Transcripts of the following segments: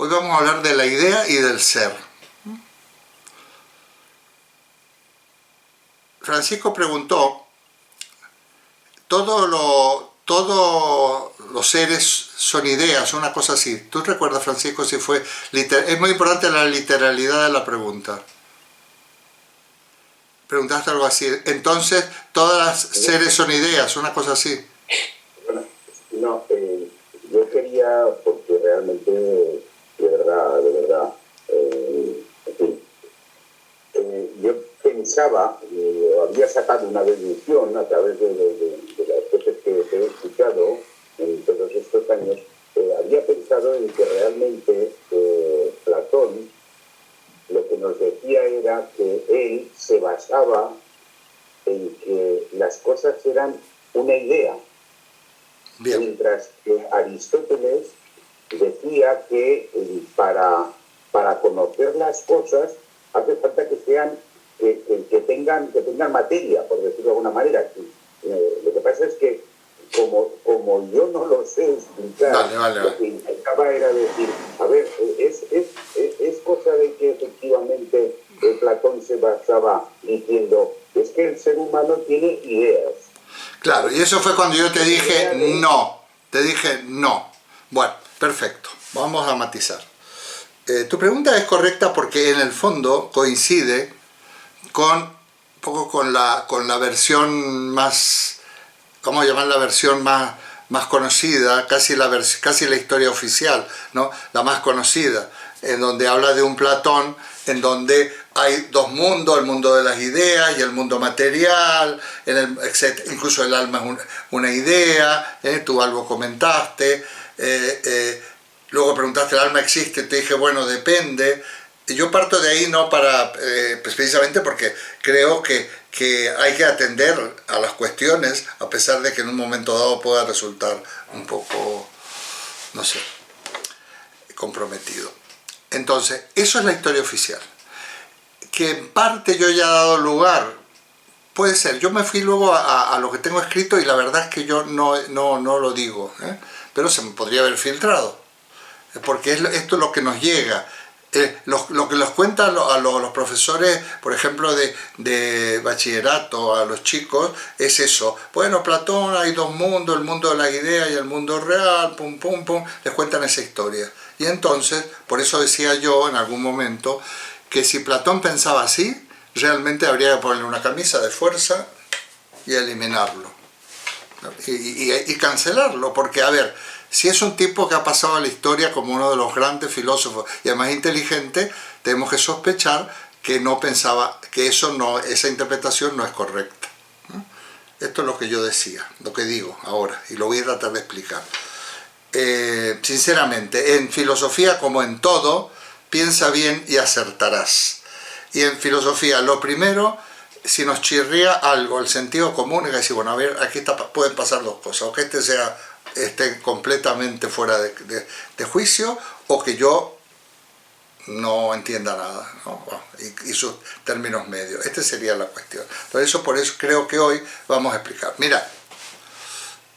Hoy vamos a hablar de la idea y del ser. Francisco preguntó, todos los seres son ideas, una cosa así. ¿Tú recuerdas, Francisco, si fue literal? Es muy importante la literalidad de la pregunta. Preguntaste algo así. Entonces, todas las seres son ideas, una cosa así. Bueno, no, yo quería, porque realmente, de verdad, en fin, yo pensaba, había sacado una deducción a través de las veces que te he escuchado en todos estos años, había pensado en que realmente Platón lo que nos decía era que él se basaba en que las cosas eran una idea. Bien. Mientras que Aristóteles decía que para conocer las cosas hace falta que sean que tengan materia, por decirlo de alguna manera. Lo que pasa es que como yo no lo sé explicar, lo que intentaba era decir, a ver, es cosa de que efectivamente Platón se basaba diciendo, es que el ser humano tiene ideas. Claro, y eso fue cuando yo te dije no. Te dije no. Bueno, perfecto. Vamos a matizar. Tu pregunta es correcta porque en el fondo coincide con la versión más, ¿cómo llamar la versión más conocida? Casi la historia oficial, ¿no? La más conocida, en donde habla de un Platón, en donde hay dos mundos, el mundo de las ideas y el mundo material, incluso el alma es una idea, tú algo comentaste, luego preguntaste, ¿el alma existe? Te dije, bueno, depende. Yo parto de ahí no pues precisamente porque creo que hay que atender a las cuestiones, a pesar de que en un momento dado pueda resultar un poco, no sé, comprometido. Entonces, eso es la historia oficial. Que en parte yo ya he dado lugar, puede ser, yo me fui luego a lo que tengo escrito y la verdad es que yo no lo digo, pero se me podría haber filtrado, porque esto es lo que nos llega. Lo que les cuentan a los profesores, por ejemplo, de bachillerato, a los chicos, es eso. Bueno, Platón, hay dos mundos, el mundo de las ideas y el mundo real, pum, pum, pum, les cuentan esa historia. Y entonces, por eso decía yo en algún momento, que si Platón pensaba así, realmente habría que ponerle una camisa de fuerza y eliminarlo. Y cancelarlo, porque, a ver, si es un tipo que ha pasado a la historia como uno de los grandes filósofos y además inteligente, tenemos que sospechar que no pensaba, que esa interpretación no es correcta. Esto es lo que yo decía, lo que digo ahora, y lo voy a tratar de explicar. Sinceramente, en filosofía como en todo, piensa bien y acertarás. Y en filosofía, lo primero, si nos chirría algo, el sentido común, es que decir, bueno, a ver, aquí pueden pasar dos cosas, o que esté completamente fuera de juicio, o que yo no entienda nada, ¿no? Y sus términos medios. Esta sería la cuestión. Por eso creo que hoy vamos a explicar. Mira,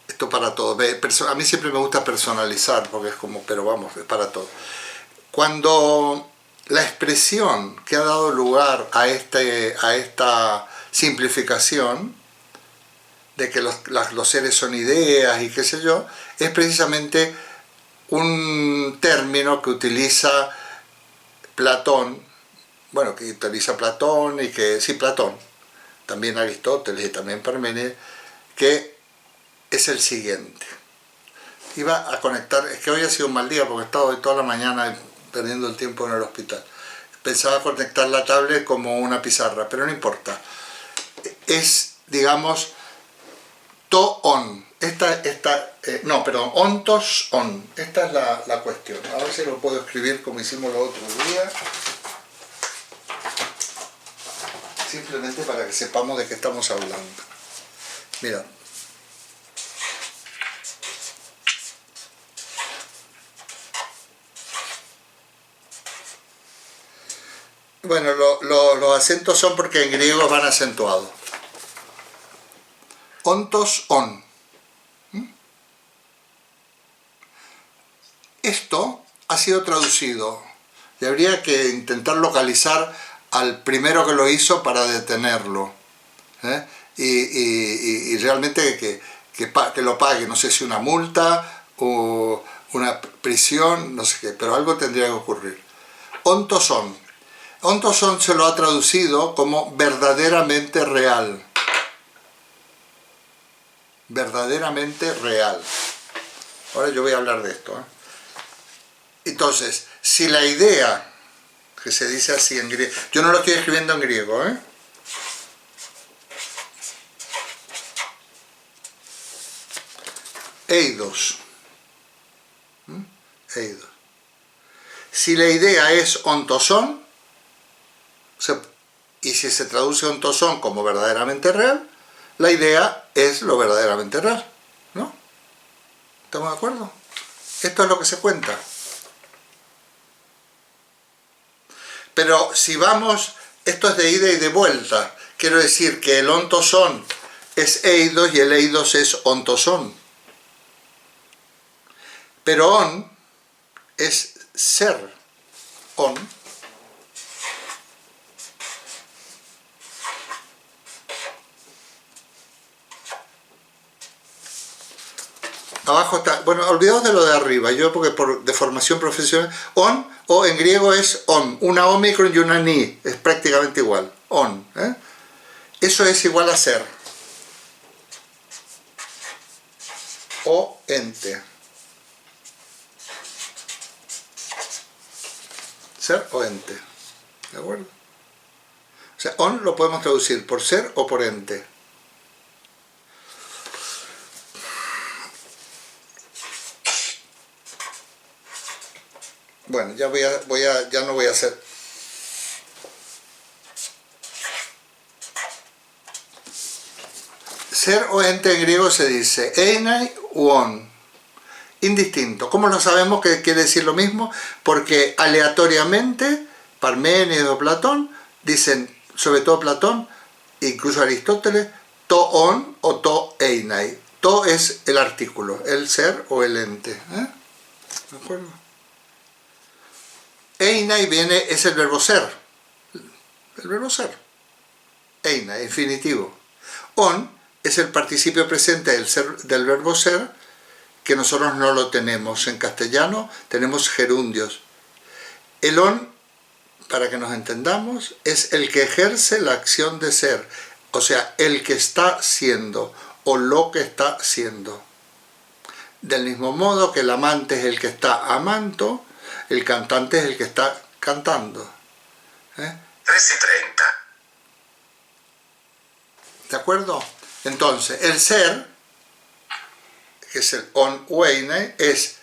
esto para todo. A mí siempre me gusta personalizar, porque es como, pero vamos, es para todo. Cuando la expresión que ha dado lugar a esta simplificación, de que los seres son ideas y qué sé yo, es precisamente un término que utiliza Platón, bueno, que utiliza Platón y que, sí, Platón, también Aristóteles y también Parménides, que es el siguiente. Iba a conectar, es que hoy ha sido un mal día porque he estado hoy toda la mañana perdiendo el tiempo en el hospital. Pensaba conectar la tablet como una pizarra, pero no importa. Es, digamos, to-on. Ontos-on. Esta es la cuestión. A ver si lo puedo escribir como hicimos el otro día. Simplemente para que sepamos de qué estamos hablando. Mira. Bueno, los acentos son porque en griego van acentuados. Ontos-on. Esto ha sido traducido. Y habría que intentar localizar al primero que lo hizo para detenerlo. Y realmente que lo pague, no sé si una multa o una prisión, no sé qué, pero algo tendría que ocurrir. Ontosón. Ontosón se lo ha traducido como verdaderamente real. Verdaderamente real. Ahora yo voy a hablar de esto. Entonces, si la idea, que se dice así en griego, yo no lo estoy escribiendo en griego, eidos. Eidos. Si la idea es ontosón, y si se traduce ontosón como verdaderamente real, la idea es lo verdaderamente real, ¿no? ¿Estamos de acuerdo? Esto es lo que se cuenta. Pero si vamos, esto es de ida y de vuelta. Quiero decir que el ontosón es eidos y el eidos es ontosón. Pero on es ser. On. Abajo está, bueno, olvidaos de lo de arriba, yo porque por deformación profesional, on, o en griego es on, una omicron y una ni, es prácticamente igual, on. Eso es igual a ser. O ente. Ser o ente. ¿De acuerdo? O sea, on lo podemos traducir por ser o por ente. Bueno, ya ya no voy a hacer. Ser o ente en griego se dice einai u on. Indistinto. ¿Cómo lo sabemos que quiere decir lo mismo? Porque aleatoriamente, Parménides o Platón, dicen, sobre todo Platón, incluso Aristóteles, to on o to einai. To es el artículo, el ser o el ente. ¿De acuerdo? Einai es el verbo ser. El verbo ser. Einai, infinitivo. On es el participio presente del verbo ser, que nosotros no lo tenemos. En castellano tenemos gerundios. El on, para que nos entendamos, es el que ejerce la acción de ser, o sea, el que está siendo o lo que está siendo. Del mismo modo que el amante es el que está amando, el cantante es el que está cantando. 3:30. ¿De acuerdo? Entonces, el ser, que es el on u eine, es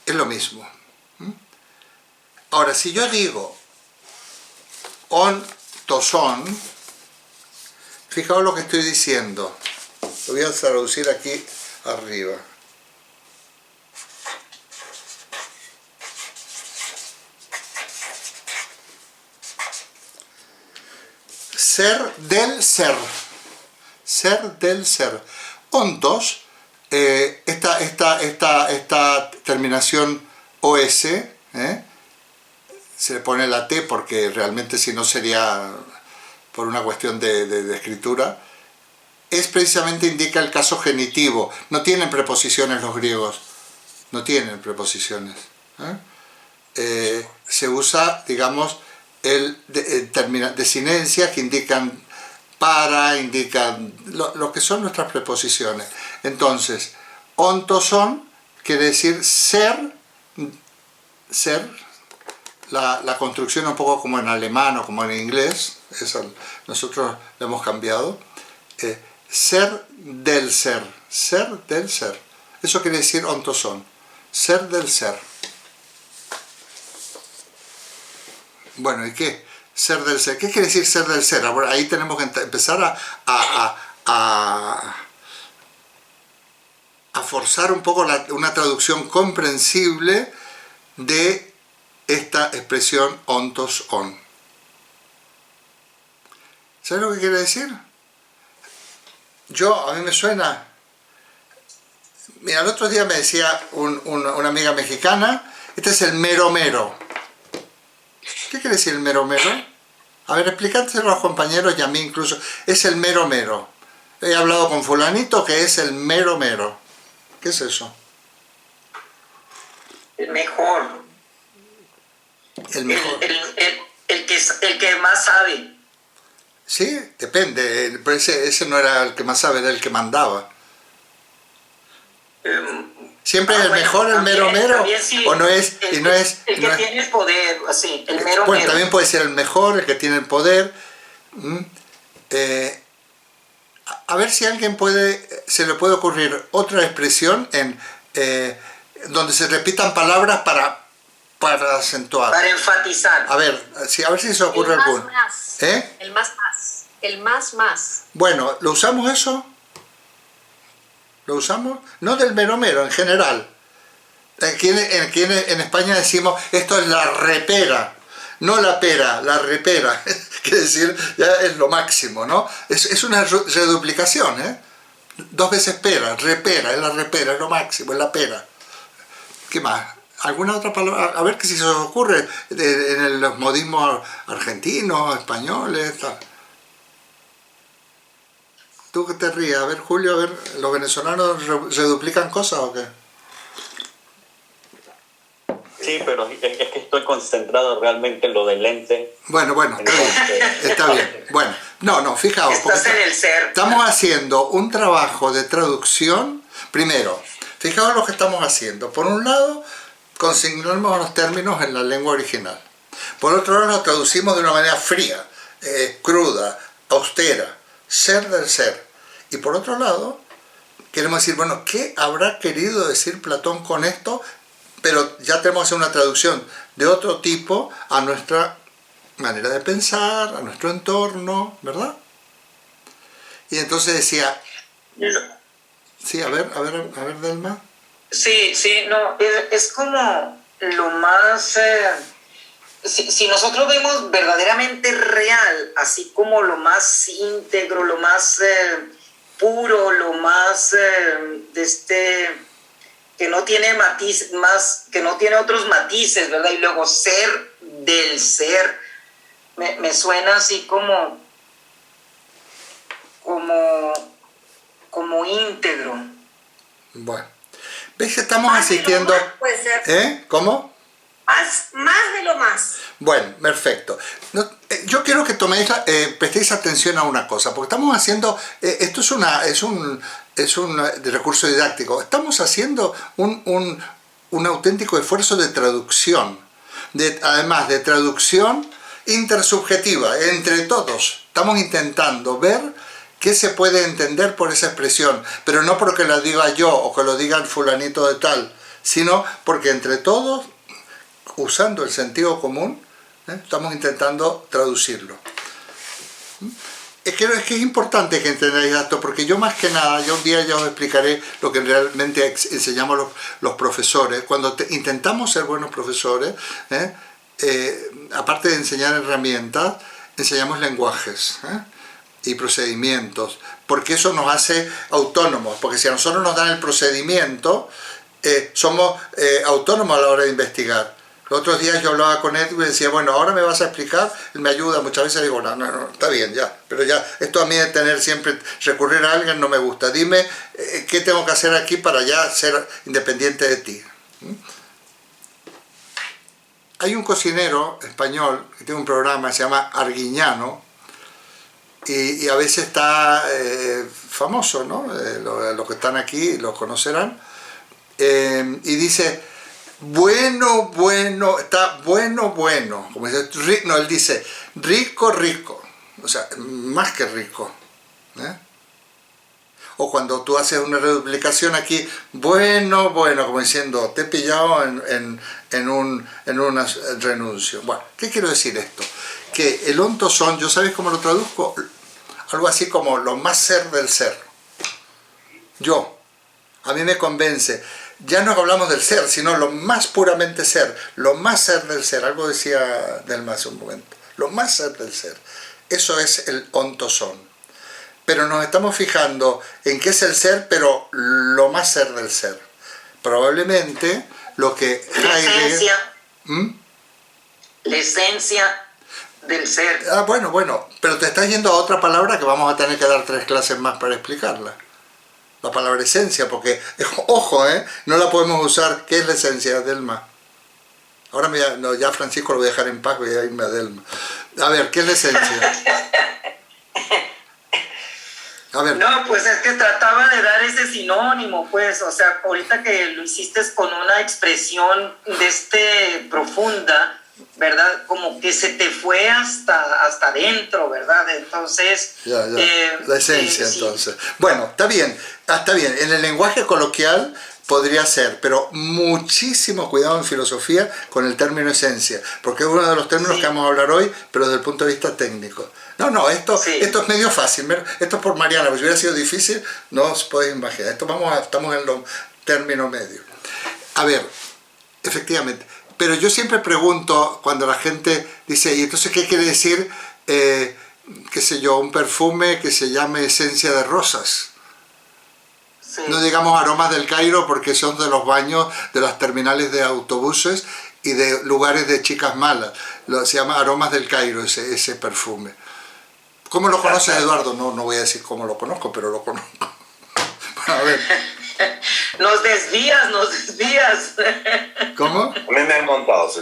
lo mismo. Ahora, si yo digo on toson, fijaos lo que estoy diciendo. Lo voy a traducir aquí arriba. Ser del ser. Ser del ser. Ontos, esta terminación OS, se le pone la T porque realmente si no sería por una cuestión de escritura, es precisamente indica el caso genitivo. No tienen preposiciones los griegos, no tienen preposiciones. Se usa, digamos, desinencias que indican para, indican lo que son nuestras preposiciones. Entonces, ontoson quiere decir ser, la construcción un poco como en alemán o como en inglés, nosotros lo hemos cambiado, ser del ser, ser del ser. Eso quiere decir ontoson, ser del ser. Bueno, ¿y qué? Ser del ser. ¿Qué quiere decir ser del ser? Ahora, ahí tenemos que empezar a forzar un poco una traducción comprensible de esta expresión ontos on. ¿Sabes lo que quiere decir? A mí me suena Mira, el otro día me decía una amiga mexicana, este es el mero mero. ¿Qué quiere decir el mero mero? A ver, explícatelo a los compañeros y a mí incluso. Es el mero mero. He hablado con fulanito que es el mero mero. ¿Qué es eso? El mejor. El mejor. El que más sabe. Sí, depende. Pero ese no era el que más sabe, era el que mandaba. ¿Siempre es el mejor, el mero mero? Sí, ¿O no es? El no es, que no es, tiene el poder, así, el mero bueno, mero. también puede ser el mejor, el que tiene el poder. A ver si a alguien se le puede ocurrir otra expresión donde se repitan palabras para acentuar. Para enfatizar. A ver si se ocurre alguno. El más más. El más. Bueno, ¿lo usamos eso? ¿Lo usamos? No del mero mero, en general. Aquí en España decimos, esto es la repera. No la pera, la repera. Quiere decir, ya es lo máximo, ¿no? Es una reduplicación, ¿eh? 2 veces pera, repera, es la repera, es lo máximo, es la pera. ¿Qué más? ¿Alguna otra palabra? A ver si se os ocurre en los modismos argentinos, españoles, tal. Tú que te rías, a ver Julio, a ver, ¿los venezolanos reduplican cosas o qué? Sí, pero es que estoy concentrado realmente en lo del lente. Bueno, está bien. Bueno, no, fijaos. Estás en el ser. Estamos haciendo un trabajo de traducción. Primero, fijaos lo que estamos haciendo. Por un lado, consignamos los términos en la lengua original. Por otro lado, los traducimos de una manera fría, cruda, austera, ser del ser. Y por otro lado, queremos decir, bueno, ¿qué habrá querido decir Platón con esto? Pero ya tenemos que hacer una traducción de otro tipo a nuestra manera de pensar, a nuestro entorno, ¿verdad? Y entonces decía... Sí, a ver, Delma. Sí, no, es como lo más... si nosotros vemos verdaderamente real, así como lo más íntegro, lo más puro, lo más que no tiene matiz, que no tiene otros matices, ¿verdad? Y luego ser del ser, me suena así como íntegro. Bueno, ¿ves que estamos asistiendo? Puede ser. ¿Cómo? Más de lo más. Bueno, perfecto. Yo quiero que prestéis atención a una cosa, porque estamos haciendo, esto es un recurso didáctico, estamos haciendo un auténtico esfuerzo de traducción, además de traducción intersubjetiva, entre todos. Estamos intentando ver qué se puede entender por esa expresión, pero no porque la diga yo o que lo diga el fulanito de tal, sino porque entre todos, usando el sentido común, estamos intentando traducirlo. Es que es importante que entendáis esto, porque yo más que nada, un día ya os explicaré lo que realmente enseñamos los profesores. Cuando intentamos ser buenos profesores, aparte de enseñar herramientas, enseñamos lenguajes y procedimientos, porque eso nos hace autónomos, porque si a nosotros nos dan el procedimiento, somos autónomos a la hora de investigar. Los otros días yo hablaba con Edwin y decía, bueno, ahora me vas a explicar, él me ayuda, muchas veces digo, no, está bien, ya, pero ya, esto a mí de tener siempre, recurrir a alguien no me gusta, dime qué tengo que hacer aquí para ya ser independiente de ti. Hay un cocinero español que tiene un programa que se llama Arguiñano, y a veces está famoso, ¿no? Los que están aquí lo conocerán, y dice... Bueno, está bueno, como dice, no, él dice, rico, o sea, más que rico, O cuando tú haces una reduplicación aquí, bueno, como diciendo, te he pillado en un renuncio. Bueno, ¿qué quiero decir esto? Que el ontosón, ¿yo sabéis cómo lo traduzco? Algo así como lo más ser del ser. A mí me convence. Ya no hablamos del ser, sino lo más puramente ser, lo más ser del ser. Algo decía Delma hace un momento. Lo más ser del ser. Eso es el ontosón. pero nos estamos fijando en qué es el ser, pero lo más ser del ser. Probablemente lo que Heidegger... La esencia del ser. Bueno, pero te estás yendo a otra palabra que vamos a tener que dar 3 clases más para explicarla. La palabra esencia, porque, ojo, no la podemos usar. ¿Qué es la esencia, Delma? Ahora ya Francisco lo voy a dejar en paz, voy a irme a Delma. A ver, ¿qué es la esencia? A ver. No, pues es que trataba de dar ese sinónimo, pues, o sea, ahorita que lo hiciste con una expresión profunda, ¿verdad? Como que se te fue hasta adentro, ¿verdad? Entonces... Ya. La esencia, sí. Entonces. Bueno, está bien. En el lenguaje coloquial podría ser, pero muchísimo cuidado en filosofía con el término esencia, porque es uno de los términos que vamos a hablar hoy, pero desde el punto de vista técnico. No, esto es medio fácil. Esto es por Mariana, porque si hubiera sido difícil, no os podéis imaginar. Estamos en los términos medios. A ver, efectivamente. Pero yo siempre pregunto, cuando la gente dice, ¿y entonces qué quiere decir, qué sé yo, un perfume que se llame esencia de rosas? Sí. No digamos aromas del Cairo, porque son de los baños de las terminales de autobuses y de lugares de chicas malas. Se llama aromas del Cairo ese perfume. ¿Cómo lo conoces, Eduardo? No voy a decir cómo lo conozco, pero lo conozco. Bueno, a ver. Nos desvías. ¿Cómo? A mí me han contado, sí.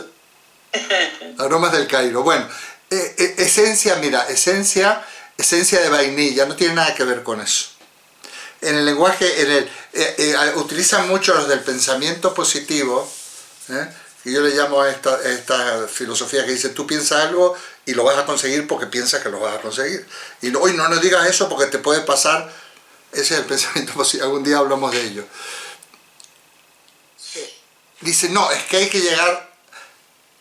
Aromas del Cairo. Bueno, esencia, mira, esencia de vainilla, no tiene nada que ver con eso. En el lenguaje, utilizan mucho los del pensamiento positivo, y yo le llamo a esta filosofía que dice, tú piensas algo y lo vas a conseguir porque piensas que lo vas a conseguir. Y hoy no nos digas eso porque te puede pasar. Ese es el pensamiento positivo, algún día hablamos de ello. Dice, no, es que hay que llegar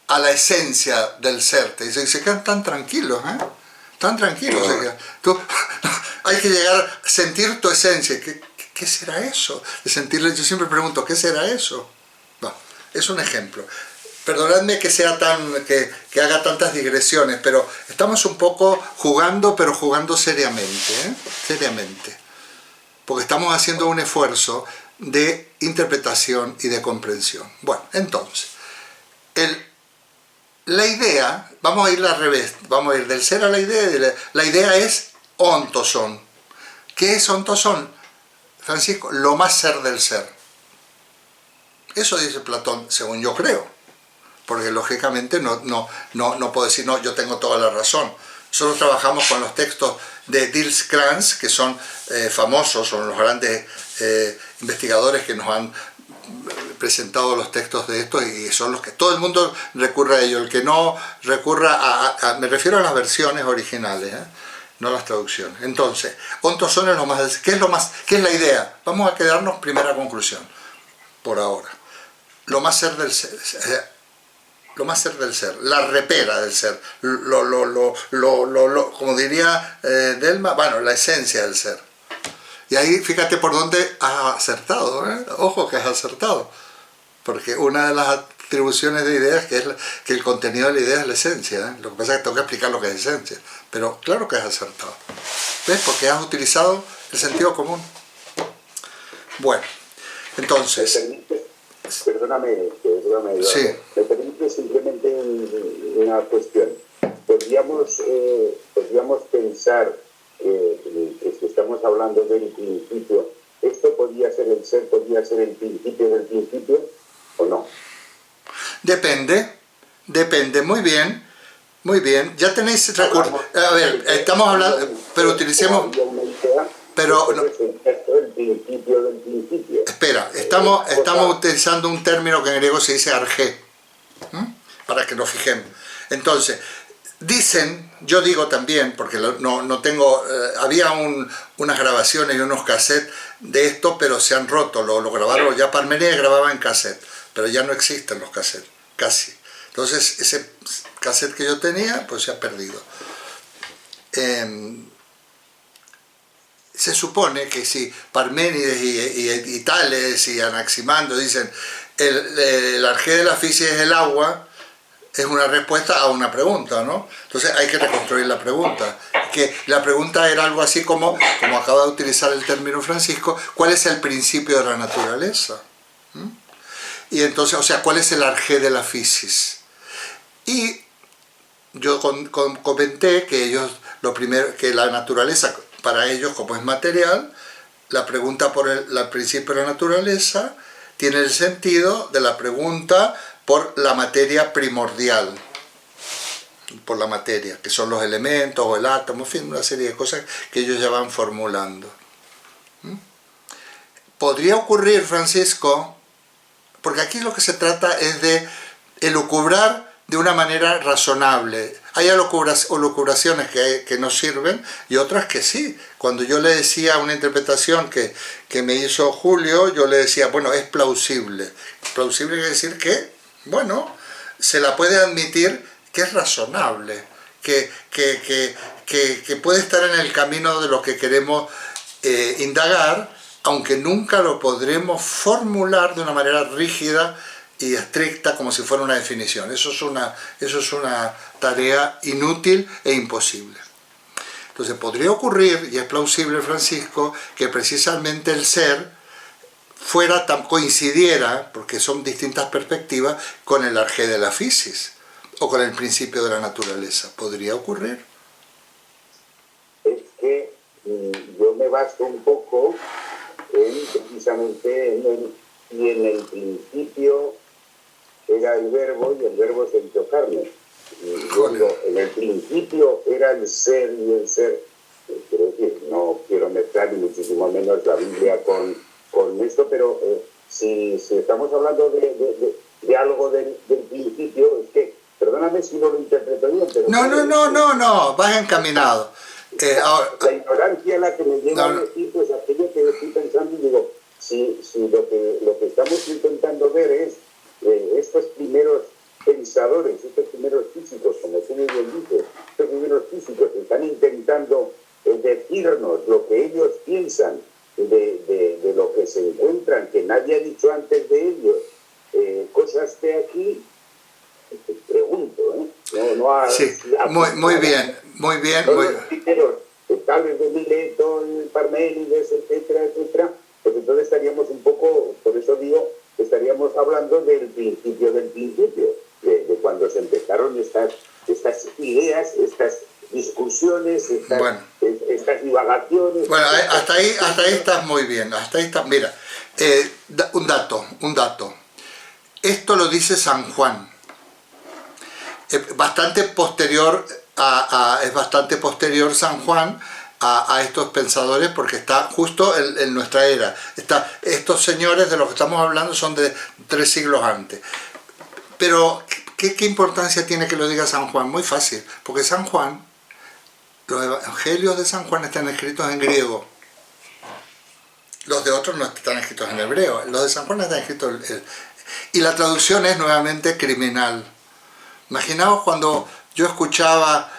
a la esencia del ser. Te dice, se quedan tan tranquilos, tan tranquilos. Hay que llegar a sentir tu esencia. ¿Qué será eso? De sentirle, yo siempre pregunto, ¿qué será eso? No, es un ejemplo. Perdonadme que sea que haga tantas digresiones, pero estamos un poco jugando, pero jugando seriamente, seriamente. Porque estamos haciendo un esfuerzo de interpretación y de comprensión. Bueno, entonces, la idea, vamos a ir al revés, vamos a ir del ser a la idea. La idea es ontoson. ¿Qué es ontoson, Francisco? Lo más ser del ser. Eso dice Platón, según yo creo. Porque lógicamente no puedo decir, no, yo tengo toda la razón. Nosotros trabajamos con los textos de Niels Krantz, que son famosos, son los grandes investigadores que nos han presentado los textos de estos y son los que todo el mundo recurre a ellos. El que no recurra me refiero a las versiones originales, no a las traducciones. Entonces, ontoson es lo más... ¿Qué es la idea? Vamos a quedarnos primera conclusión, por ahora. Lo más ser del ser... Lo más ser del ser, la repera del ser, como diría Delma, bueno, la esencia del ser. Y ahí fíjate por dónde has acertado, ojo que has acertado, porque una de las atribuciones de ideas que el contenido de la idea es la esencia, lo que pasa es que tengo que explicar lo que es esencia, pero claro que has acertado, ¿ves? Porque has utilizado el sentido común. Bueno, entonces... Perdóname, Eduardo. Sí. Me permite simplemente una cuestión. ¿Podríamos pensar que si estamos hablando del principio, esto podría ser el ser, podría ser el principio del principio o no? Depende, muy bien. Ya tenéis recursos. A ver, estamos hablando, pero utilicemos... Pero no, el principio del principio. espera, estamos utilizando un término que en griego se dice argé, para que nos fijemos. Entonces, dicen, yo digo también, porque no tengo, había unas grabaciones y unos cassettes de esto, pero se han roto, lo grabaron, ya Parmenides grababa en cassette, pero ya no existen los cassettes, casi. Entonces, ese cassette que yo tenía, pues se ha perdido. Se supone que si Parménides y Tales y Anaximandro dicen el arjé de la física es el agua, es una respuesta a una pregunta, ¿no? Entonces hay que reconstruir la pregunta. que la pregunta era algo así como acaba de utilizar el término Francisco, ¿cuál es el principio de la naturaleza? Y entonces, o sea, ¿cuál es el arjé de la physis? Y yo comenté que ellos, lo primero, que la naturaleza para ellos, como es material, la pregunta por el principio de la naturaleza tiene el sentido de la pregunta por la materia primordial, por la materia, que son los elementos o el átomo, en fin, una serie de cosas que ellos ya van formulando. Podría ocurrir, Francisco, porque aquí lo que se trata es de elucubrar de una manera razonable. Hay elucubraciones que no sirven y otras que sí. Cuando yo le decía una interpretación que me hizo Julio, yo le decía, bueno, es plausible. Plausible quiere decir que, bueno, se la puede admitir que es razonable, que puede estar en el camino de lo que queremos indagar, aunque nunca lo podremos formular de una manera rígida y estricta como si fuera una definición. Eso es una tarea inútil e imposible. Entonces podría ocurrir, y es plausible, Francisco, que precisamente el ser coincidiera, porque son distintas perspectivas, con el arjé de la physis o con el principio de la naturaleza. ¿Podría ocurrir? Es que yo me baso un poco precisamente en el principio era el verbo y el verbo se hizo carne. En el principio era el ser y el ser, quiero decir, no quiero mezclar ni muchísimo menos la Biblia con esto, pero si estamos hablando de algo del principio, es que, perdóname si no lo interpreto bien, pero... No, vas encaminado. La ignorancia es la que me lleva a decir, pues aquello que estoy pensando y digo, si lo que estamos intentando ver es estos primeros pensadores, estos primeros físicos, como tú muy bien dices, estos primeros físicos que están intentando decirnos lo que ellos piensan de lo que se encuentran, que nadie ha dicho antes de ellos, cosas de aquí, te pregunto, Sí, muy bien. Los primeros, tales de Mileto, Parménides, etcétera, pues entonces estaríamos un poco, por eso digo, estaríamos hablando del principio, de cuando se empezaron estas ideas, estas discusiones, estas divagaciones. Bueno, hasta ahí estás muy bien. Hasta ahí está. Mira, un dato. Esto lo dice San Juan. Es bastante posterior San Juan a estos pensadores, porque está justo en nuestra era. Estos señores de los que estamos hablando son de 3 siglos antes. Pero, ¿qué importancia tiene que lo diga San Juan? Muy fácil, porque San Juan, los evangelios de San Juan están escritos en griego. Los de otros no están escritos en hebreo. Los de San Juan están escritos y la traducción es nuevamente criminal. Imaginaos cuando yo escuchaba,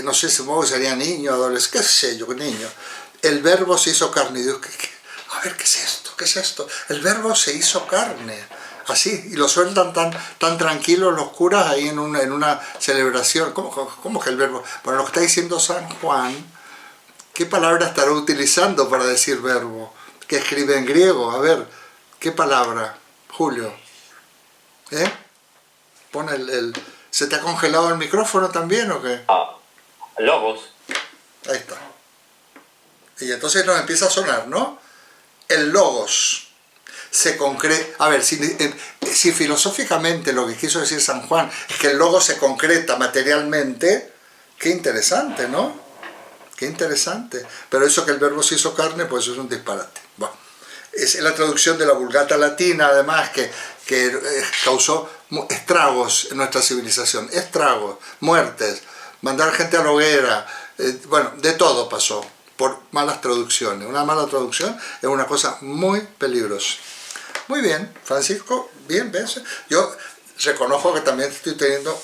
no sé, supongo que sería niño, adolescente, qué sé yo, niño, el verbo se hizo carne. Y digo, a ver, ¿qué es esto? El verbo se hizo carne. Así, y lo sueltan tan tranquilos los curas ahí en una celebración. ¿Cómo que el verbo? Bueno, lo que está diciendo San Juan, ¿qué palabra estará utilizando para decir verbo? Que escribe en griego. A ver, ¿qué palabra, Julio? Pon ¿Se te ha congelado el micrófono también o qué? Logos. Ahí está. Y entonces nos empieza a sonar, ¿no? El logos se concreta. A ver, si filosóficamente lo que quiso decir San Juan es que el logos se concreta materialmente, qué interesante, ¿no? Qué interesante. Pero eso que el verbo se hizo carne, pues eso es un disparate. Bueno, es la traducción de la Vulgata latina, además, que causó estragos en nuestra civilización. Estragos, muertes, mandar gente a la hoguera, bueno, de todo pasó por malas traducciones. Una mala traducción es una cosa muy peligrosa. Muy bien, Francisco, bien, ¿ves? Yo reconozco que también estoy tengo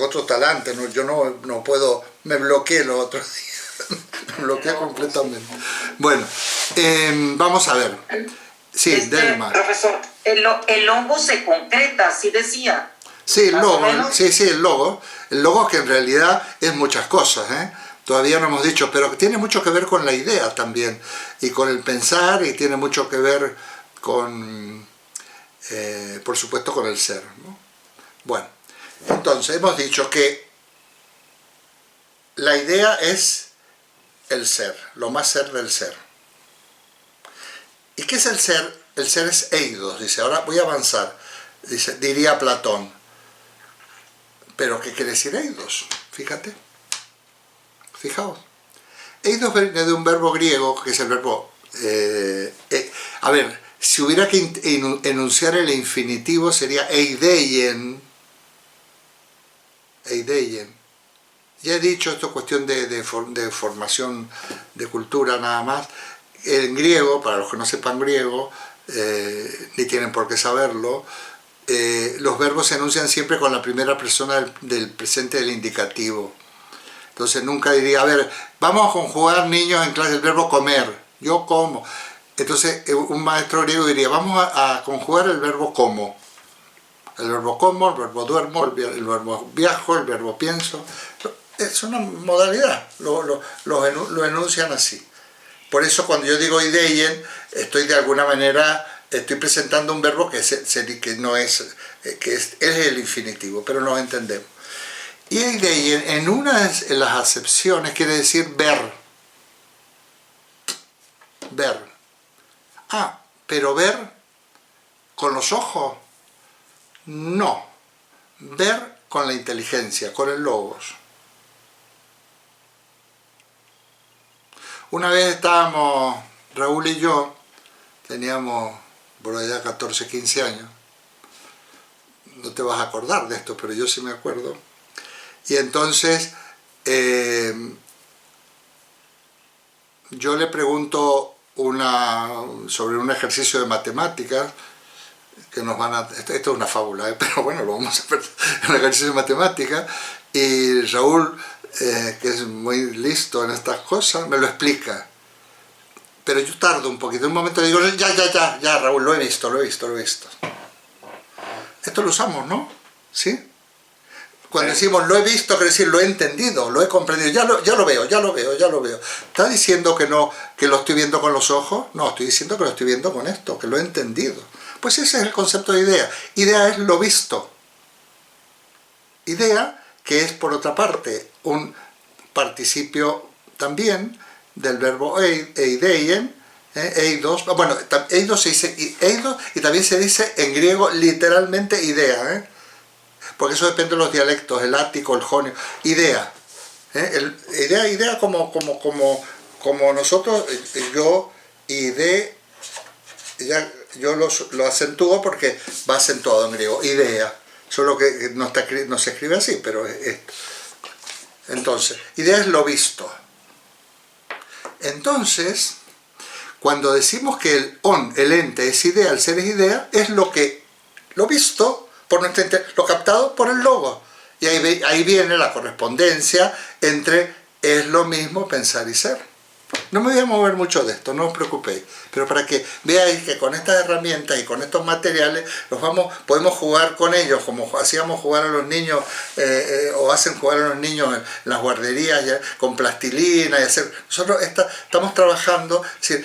otro talante, ¿no? Yo no puedo, me bloqueé los otros días, me bloqueé completamente. Bueno, vamos a ver. Sí, Delma. Profesor, el hongo se concreta, así decía. Sí, el Más o logo, menos. sí, sí, el logo. El logo que en realidad es muchas cosas, ¿eh? Todavía no hemos dicho, pero tiene mucho que ver con la idea también, y con el pensar, y tiene mucho que ver con, por supuesto, con el ser, ¿no? Bueno, entonces hemos dicho que la idea es el ser, lo más ser del ser. ¿Y qué es el ser? El ser es eidos, dice. Ahora voy a avanzar, dice, diría Platón. ¿Pero qué quiere decir eidos? Fíjate. Fijaos. Eidos viene de un verbo griego, que es el verbo... a ver, si hubiera que enunciar el infinitivo sería eideien. Eideien. Ya he dicho, esto es cuestión de formación de cultura nada más. En griego, para los que no sepan griego, ni tienen por qué saberlo, los verbos se enuncian siempre con la primera persona del presente del indicativo. Entonces nunca diría, a ver, vamos a conjugar, niños, en clase el verbo comer, yo como. Entonces un maestro griego diría, vamos a conjugar el verbo como. El verbo como, el verbo duermo, el verbo viajo, el verbo pienso. Es una modalidad, lo enuncian así. Por eso cuando yo digo ideien, estoy de alguna manera, estoy presentando un verbo que no es, que es el infinitivo, pero nos entendemos. Y ideien, en una de las acepciones, quiere decir ver. Ver. Ah, pero ver con los ojos, no. Ver con la inteligencia, con el logos. Una vez estábamos, Raúl y yo, teníamos por allá 14, 15 años, no te vas a acordar de esto, pero yo sí me acuerdo, y entonces yo le pregunto sobre un ejercicio de matemáticas, que nos van a... Esto es una fábula, pero bueno, lo vamos a hacer, un ejercicio de matemáticas, y Raúl, que es muy listo en estas cosas, me lo explica. Pero yo tardo un poquito, en un momento digo, ya, Raúl, lo he visto. Esto lo usamos, ¿no? ¿Sí? Cuando decimos lo he visto, quiere decir lo he entendido, lo he comprendido, ya lo veo. ¿Está diciendo que no, que lo estoy viendo con los ojos? No, estoy diciendo que lo estoy viendo con esto, que lo he entendido. Pues ese es el concepto de idea. Idea es lo visto. Idea, que es por otra parte un participio también del verbo eideien, eidos, bueno, eidos se dice eidos y también se dice en griego literalmente idea, porque eso depende de los dialectos, el ático, el jonio, idea, idea como nosotros, yo yo lo acentúo porque va acentuado en griego, idea, solo que no se escribe así, pero es esto. Entonces, idea es lo visto. Entonces, cuando decimos que el ente es idea, el ser es idea, es lo visto por nuestra lo captado por el logo. Y ahí viene la correspondencia entre es lo mismo pensar y ser. No me voy a mover mucho de esto, no os preocupéis, pero para que veáis que con estas herramientas y con estos materiales podemos jugar con ellos, como hacíamos jugar a los niños, o hacen jugar a los niños en las guarderías con plastilina y hacer. Nosotros estamos trabajando, es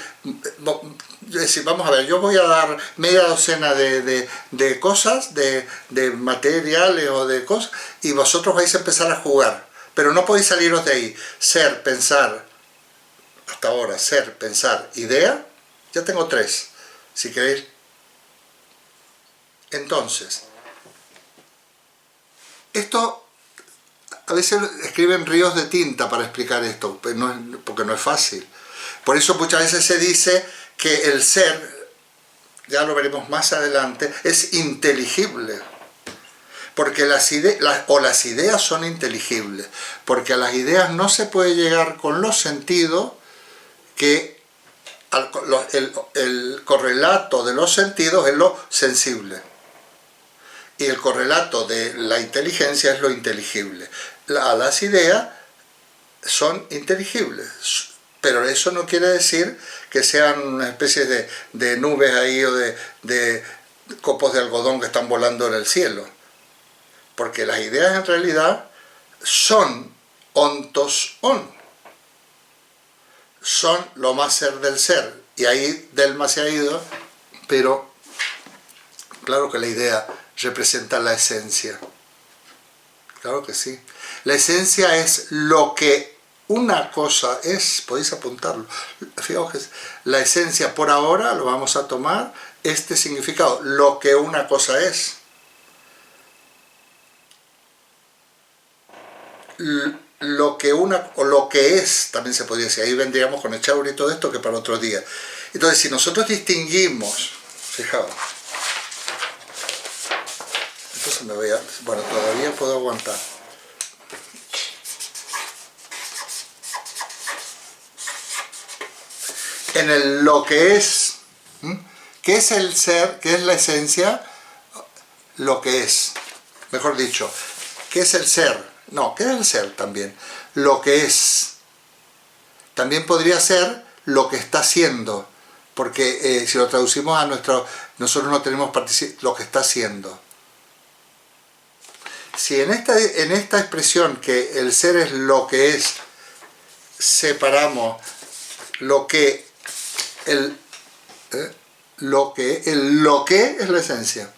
decir, vamos a ver, yo voy a dar media docena de cosas, de materiales o de cosas, y vosotros vais a empezar a jugar, pero no podéis saliros de ahí. Ser, pensar, hasta ahora, ser, pensar, idea, ya tengo 3, si queréis. Entonces, esto, a veces escriben ríos de tinta para explicar esto, porque no es fácil. Por eso muchas veces se dice que el ser, ya lo veremos más adelante, es inteligible. Porque las ideas son inteligibles, porque a las ideas no se puede llegar con los sentidos, que el correlato de los sentidos es lo sensible y el correlato de la inteligencia es lo inteligible. Las ideas son inteligibles, pero eso no quiere decir que sean una especie de nubes ahí o de copos de algodón que están volando en el cielo. porque las ideas en realidad son ontos on, son lo más ser del ser, y ahí Delma se ha ido, pero claro que la idea representa la esencia, claro que sí. La esencia es lo que una cosa es, podéis apuntarlo. Fijaos que la esencia por ahora lo vamos a tomar este significado, lo que una cosa es. Lo que una, o lo que es, también se podría decir, ahí vendríamos con el chauri y todo esto que para otro día. Entonces, si nosotros distinguimos, fijaos, entonces me voy a, bueno, todavía puedo aguantar. En el lo que es, ¿qué es el ser? ¿Qué es la esencia? Lo que es, mejor dicho, ¿qué es el ser? No, ¿qué es el ser también? Lo que es. También podría ser lo que está haciendo, porque si lo traducimos a nuestro, nosotros no tenemos lo que está haciendo. Si en esta expresión que el ser es lo que es, separamos lo que lo que es la esencia,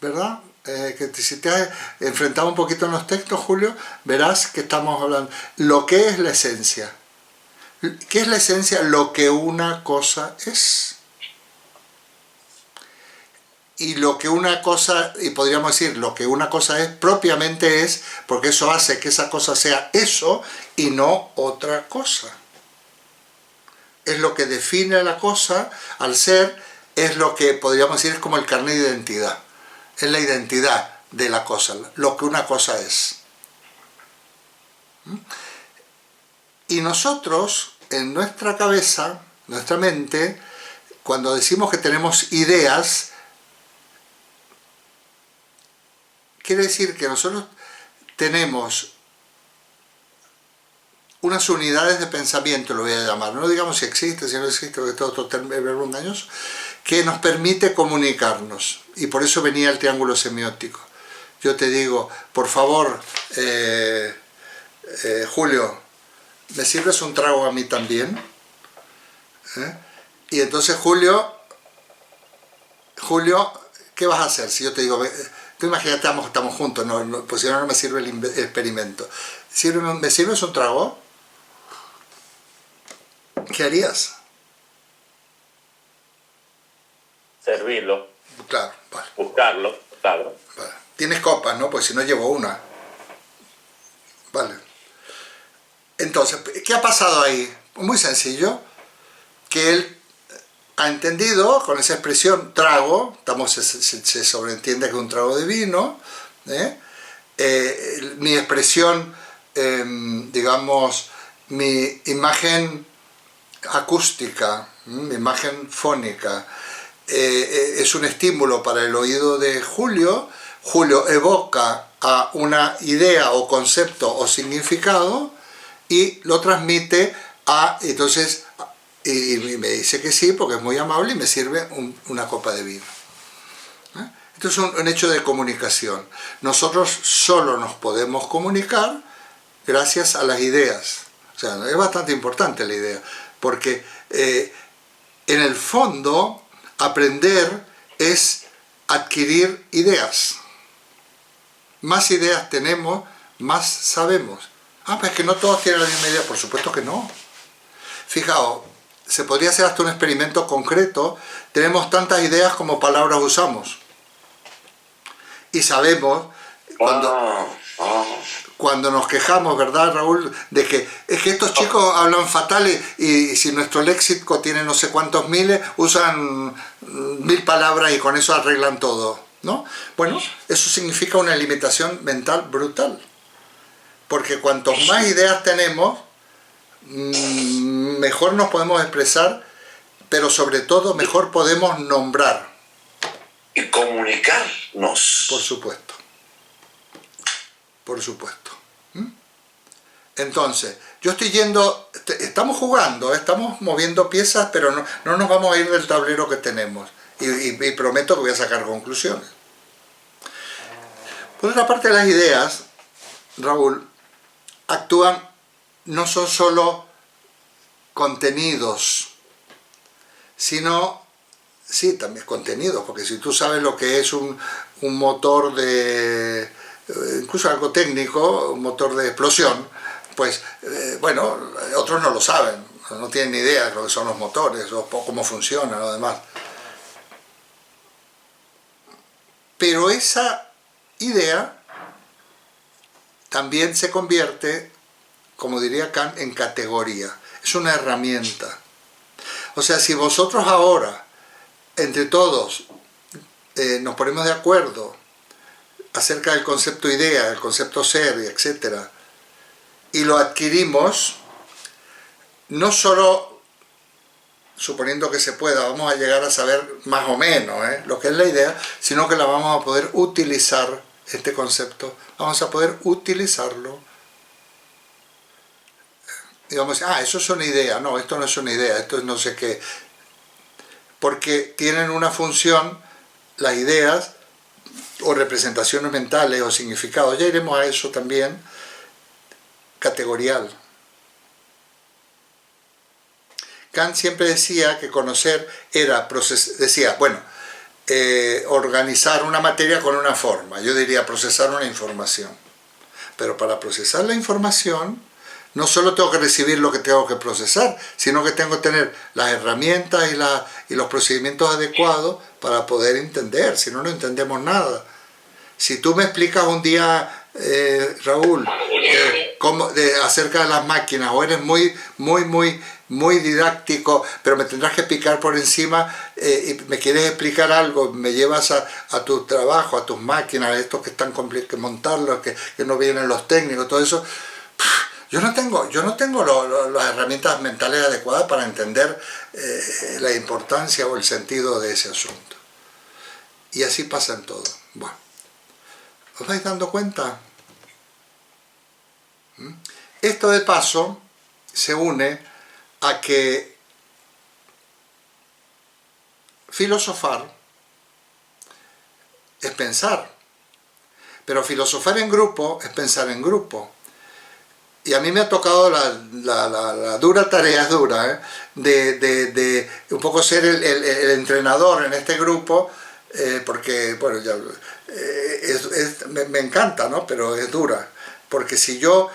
¿verdad? Que si te has enfrentado un poquito en los textos, Julio, verás que estamos hablando lo que es la esencia. ¿Qué es la esencia? Lo que una cosa es. Y lo que una cosa, y podríamos decir lo que una cosa es, propiamente es, porque eso hace que esa cosa sea eso y no otra cosa. Es lo que define a la cosa, al ser, es lo que podríamos decir es como el carnet de identidad. Es la identidad de la cosa, lo que una cosa es. Y nosotros, en nuestra cabeza, nuestra mente, cuando decimos que tenemos ideas, quiere decir que nosotros tenemos unas unidades de pensamiento, lo voy a llamar, no digamos si existe, si no existe, porque todo esto es verbo engañoso, que nos permite comunicarnos, y por eso venía el triángulo semiótico. Yo te digo, por favor, Julio, ¿me sirves un trago a mí también? Y entonces Julio, ¿qué vas a hacer? Si yo te digo, tú imagínate, estamos juntos, pues si no me sirve el experimento. ¿Me sirves un trago? ¿Qué harías? Servirlo. Claro, vale. Buscarlo, claro. Vale. Tienes copas, ¿no? Pues si no llevo una. Vale. Entonces, ¿qué ha pasado ahí? Muy sencillo, que él ha entendido con esa expresión trago, se sobreentiende que es un trago de vino, mi expresión, digamos, mi imagen acústica, mi imagen fónica, es un estímulo para el oído de Julio. Julio evoca a una idea o concepto o significado y lo transmite entonces, y me dice que sí porque es muy amable y me sirve una copa de vino. Esto es un hecho de comunicación. Nosotros solo nos podemos comunicar gracias a las ideas. O sea, es bastante importante la idea, porque en el fondo aprender es adquirir ideas. Más ideas tenemos, más sabemos. Pues es que no todos tienen la misma idea. Por supuesto que no. Fijaos, se podría hacer hasta un experimento concreto. Tenemos tantas ideas como palabras usamos. Y sabemos, cuando nos quejamos, ¿verdad, Raúl? De que es que estos chicos hablan fatal y si nuestro léxico tiene no sé cuántos miles, usan 1000 palabras y con eso arreglan todo, ¿no? Bueno, eso significa una limitación mental brutal. Porque cuantos más ideas tenemos, mejor nos podemos expresar, pero sobre todo mejor podemos nombrar. Y comunicarnos. Por supuesto. Por supuesto. Entonces, yo estoy yendo, estamos jugando, estamos moviendo piezas, pero no nos vamos a ir del tablero que tenemos. Y prometo que voy a sacar conclusiones. Por otra parte, las ideas, Raúl, actúan, no son solo contenidos, sino, sí, también contenidos, porque si tú sabes lo que es un motor de, incluso algo técnico, un motor de explosión, pues, bueno, otros no lo saben, no tienen ni idea de lo que son los motores o cómo funcionan o demás. Pero esa idea también se convierte, como diría Kant, en categoría. Es una herramienta. O sea, si vosotros ahora, entre todos, nos ponemos de acuerdo acerca del concepto idea, del concepto ser, etc., y lo adquirimos, no solo, suponiendo que se pueda, vamos a llegar a saber más o menos lo que es la idea, sino que la vamos a poder utilizar, este concepto, vamos a poder utilizarlo. Y vamos a decir, eso es una idea. No, esto no es una idea, esto es no sé qué. Porque tienen una función, las ideas, o representaciones mentales, o significados, ya iremos a eso también, categorial. Kant siempre decía que conocer era organizar una materia con una forma. Yo diría procesar una información. Pero para procesar la información, no solo tengo que recibir lo que tengo que procesar, sino que tengo que tener las herramientas y los procedimientos adecuados para poder entender, si no, no entendemos nada. Si tú me explicas un día, Raúl, acerca de las máquinas, o eres muy didáctico, pero me tendrás que explicar por encima, y me quieres explicar algo, me llevas a tu trabajo, a tus máquinas, estos que están complicados, que montarlos, que no vienen los técnicos, todo eso. Yo no tengo las herramientas mentales adecuadas para entender la importancia o el sentido de ese asunto. Y así pasa en todo. Bueno, ¿os vais dando cuenta? Esto de paso se une a que filosofar es pensar, pero filosofar en grupo es pensar en grupo. Y a mí me ha tocado la dura tarea, es dura, de un poco ser el entrenador en este grupo, porque, bueno, me encanta, ¿no? Pero es dura, porque si yo,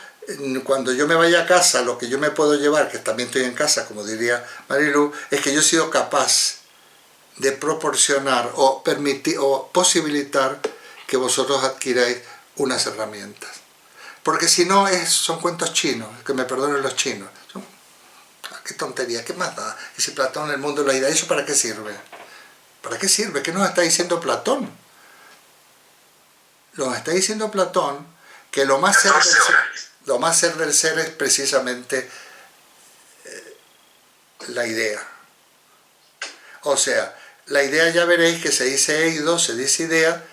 cuando yo me vaya a casa, lo que yo me puedo llevar, que también estoy en casa, como diría Marilu, es que yo he sido capaz de proporcionar o permitir o posibilitar que vosotros adquiráis unas herramientas. Porque si no, son cuentos chinos, que me perdonen los chinos. Qué tontería, ¿qué más da? Y si Platón, el mundo de la idea, ¿eso para qué sirve? ¿Para qué sirve? ¿Qué nos está diciendo Platón? Nos está diciendo Platón que lo más ser del ser es precisamente la idea. O sea, la idea, ya veréis que se dice eido, se dice idea,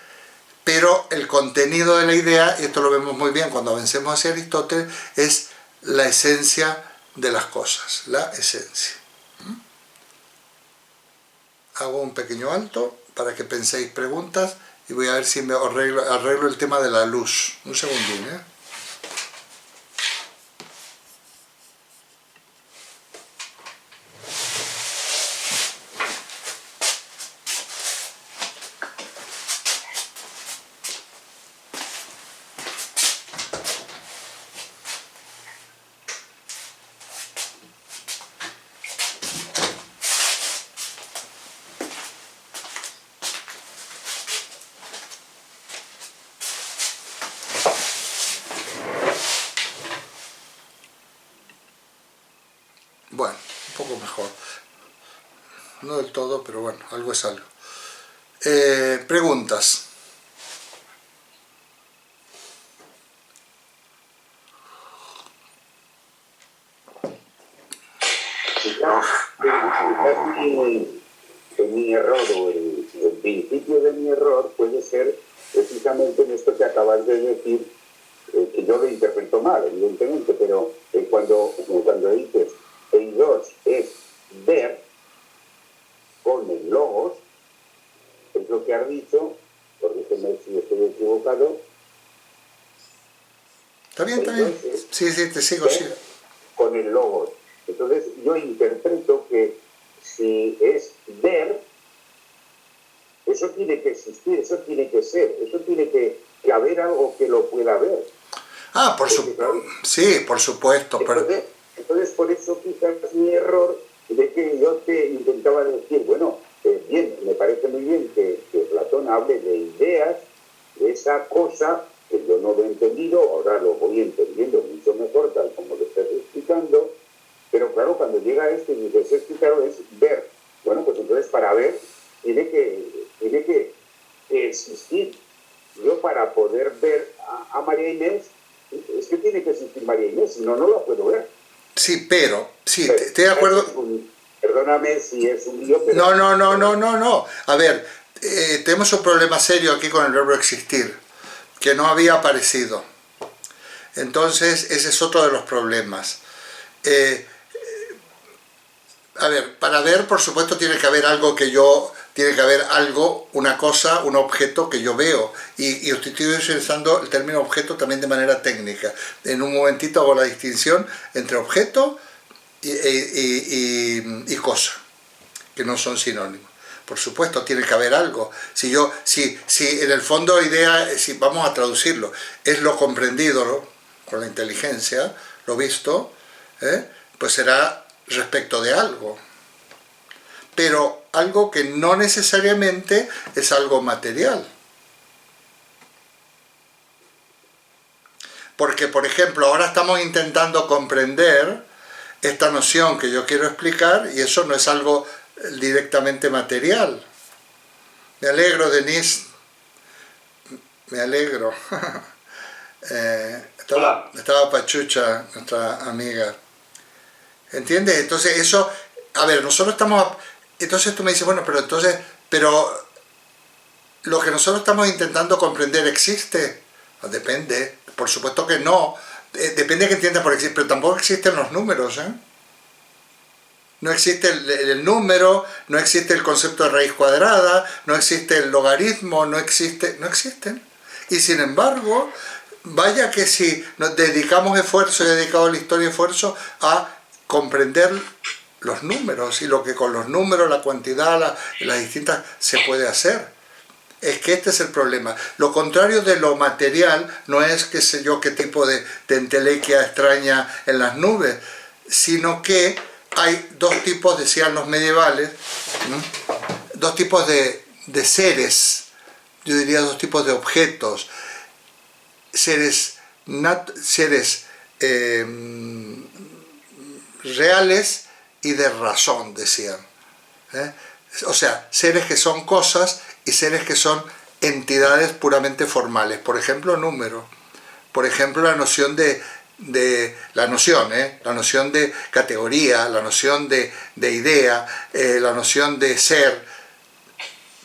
pero el contenido de la idea, y esto lo vemos muy bien cuando avancemos hacia Aristóteles, es la esencia de las cosas, la esencia. Hago un pequeño alto para que penséis preguntas y voy a ver si me arreglo el tema de la luz. Un segundín, ¿eh? Bueno, un poco mejor. No del todo, pero bueno, algo es algo. Preguntas. Mi error o el principio de mi error puede ser precisamente en esto que acabas de decir, que yo lo interpreto mal, evidentemente, pero cuando dices eidos es ver con el logos, es lo que has dicho, corrígeme si estoy equivocado, Está bien, está bien. Entonces, Sí, sí, te sigo, ver sí. con el logos. Entonces yo interpreto que si es ver, eso tiene que existir, eso tiene que ser, eso tiene que haber algo que lo pueda ver. Ah, Claro, sí, por supuesto. entonces, por eso quizás mi error de que yo te intentaba decir, bueno, bien, me parece muy bien que Platón hable de ideas, de esa cosa que yo no lo he entendido, ahora lo voy entendiendo mucho mejor, tal como lo estás explicando, pero claro, cuando llega a esto y dices, es que claro, es ver. Bueno, pues entonces para ver tiene que existir. Yo para poder ver a María Inés, es que tiene que existir María Inés, si no, no la puedo ver. Sí, sí, estoy de acuerdo. Perdóname si es un lío, pero... No. A ver, tenemos un problema serio aquí con el verbo existir, que no había aparecido. Entonces, ese es otro de los problemas. A ver, para ver, por supuesto, tiene que haber algo una cosa, un objeto que yo veo. Y estoy utilizando el término objeto también de manera técnica. En un momentito hago la distinción entre objeto y cosa, que no son sinónimos. Por supuesto, tiene que haber algo. Si en el fondo si vamos a traducirlo, es lo comprendido, ¿no?, con la inteligencia, lo visto, pues será respecto de algo. Pero algo que no necesariamente es algo material. Porque, por ejemplo, ahora estamos intentando comprender esta noción que yo quiero explicar y eso no es algo directamente material. Me alegro, Denise. Me alegro. Estaba Pachucha, nuestra amiga. ¿Entiendes? Entonces eso... A ver, nosotros estamos... Entonces tú me dices, bueno, pero lo que nosotros estamos intentando comprender existe. Pues depende. Por supuesto que no. Depende de qué entiendas por existir, pero tampoco existen los números, ¿eh? No existe el número, no existe el concepto de raíz cuadrada, no existe el logaritmo, no existen. Y sin embargo, vaya que si nos dedicamos esfuerzo, he dedicado la historia esfuerzo a comprender los números y lo que con los números, la cantidad, las distintas, se puede hacer. Es que este es el problema. Lo contrario de lo material no es, qué sé yo, qué tipo de entelequia extraña en las nubes, sino que hay dos tipos, decían los medievales, dos tipos de seres, yo diría dos tipos de objetos, seres reales y de razón, decían. O sea, seres que son cosas y seres que son entidades puramente formales. Por ejemplo, número. Por ejemplo, la noción de categoría, la noción de idea, la noción de ser.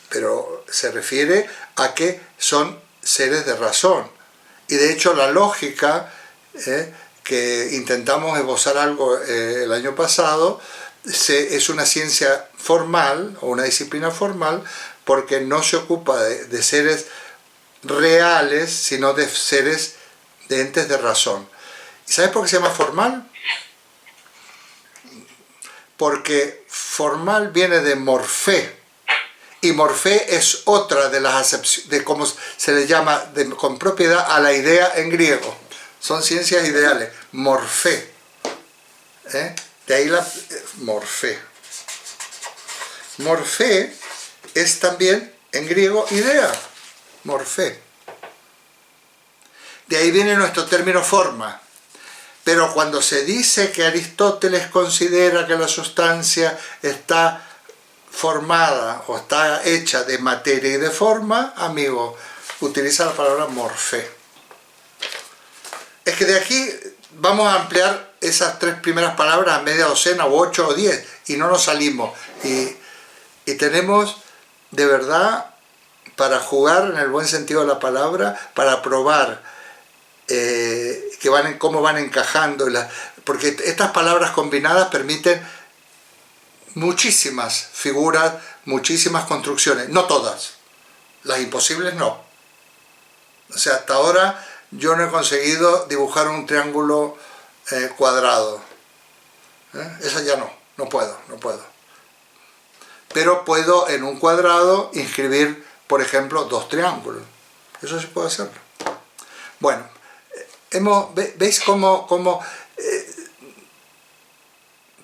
Pero se refiere a que son seres de razón. Y de hecho la lógica, que intentamos esbozar algo el año pasado, es una ciencia formal o una disciplina formal porque no se ocupa de seres reales, sino de seres, de entes de razón. ¿Y sabes por qué se llama formal? Porque formal viene de morfé, y morfé es otra de las acepciones, de cómo se le llama con propiedad a la idea en griego. Son ciencias ideales, morfé. De ahí la morfé. Morfé es también en griego idea, morfé. De ahí viene nuestro término forma. Pero cuando se dice que Aristóteles considera que la sustancia está formada o está hecha de materia y de forma, amigo, utiliza la palabra morfé. Es que de aquí vamos a ampliar esas tres primeras palabras a media docena o 8 o 10 y no nos salimos. Y tenemos de verdad para jugar en el buen sentido de la palabra, para probar cómo van encajando, porque estas palabras combinadas permiten muchísimas figuras, muchísimas construcciones, no todas, las imposibles no. O sea, hasta ahora yo no he conseguido dibujar un triángulo cuadrado. Esa ya no puedo. Pero puedo en un cuadrado inscribir, por ejemplo, 2 triángulos. Eso sí puedo hacerlo. Bueno, ¿veis cómo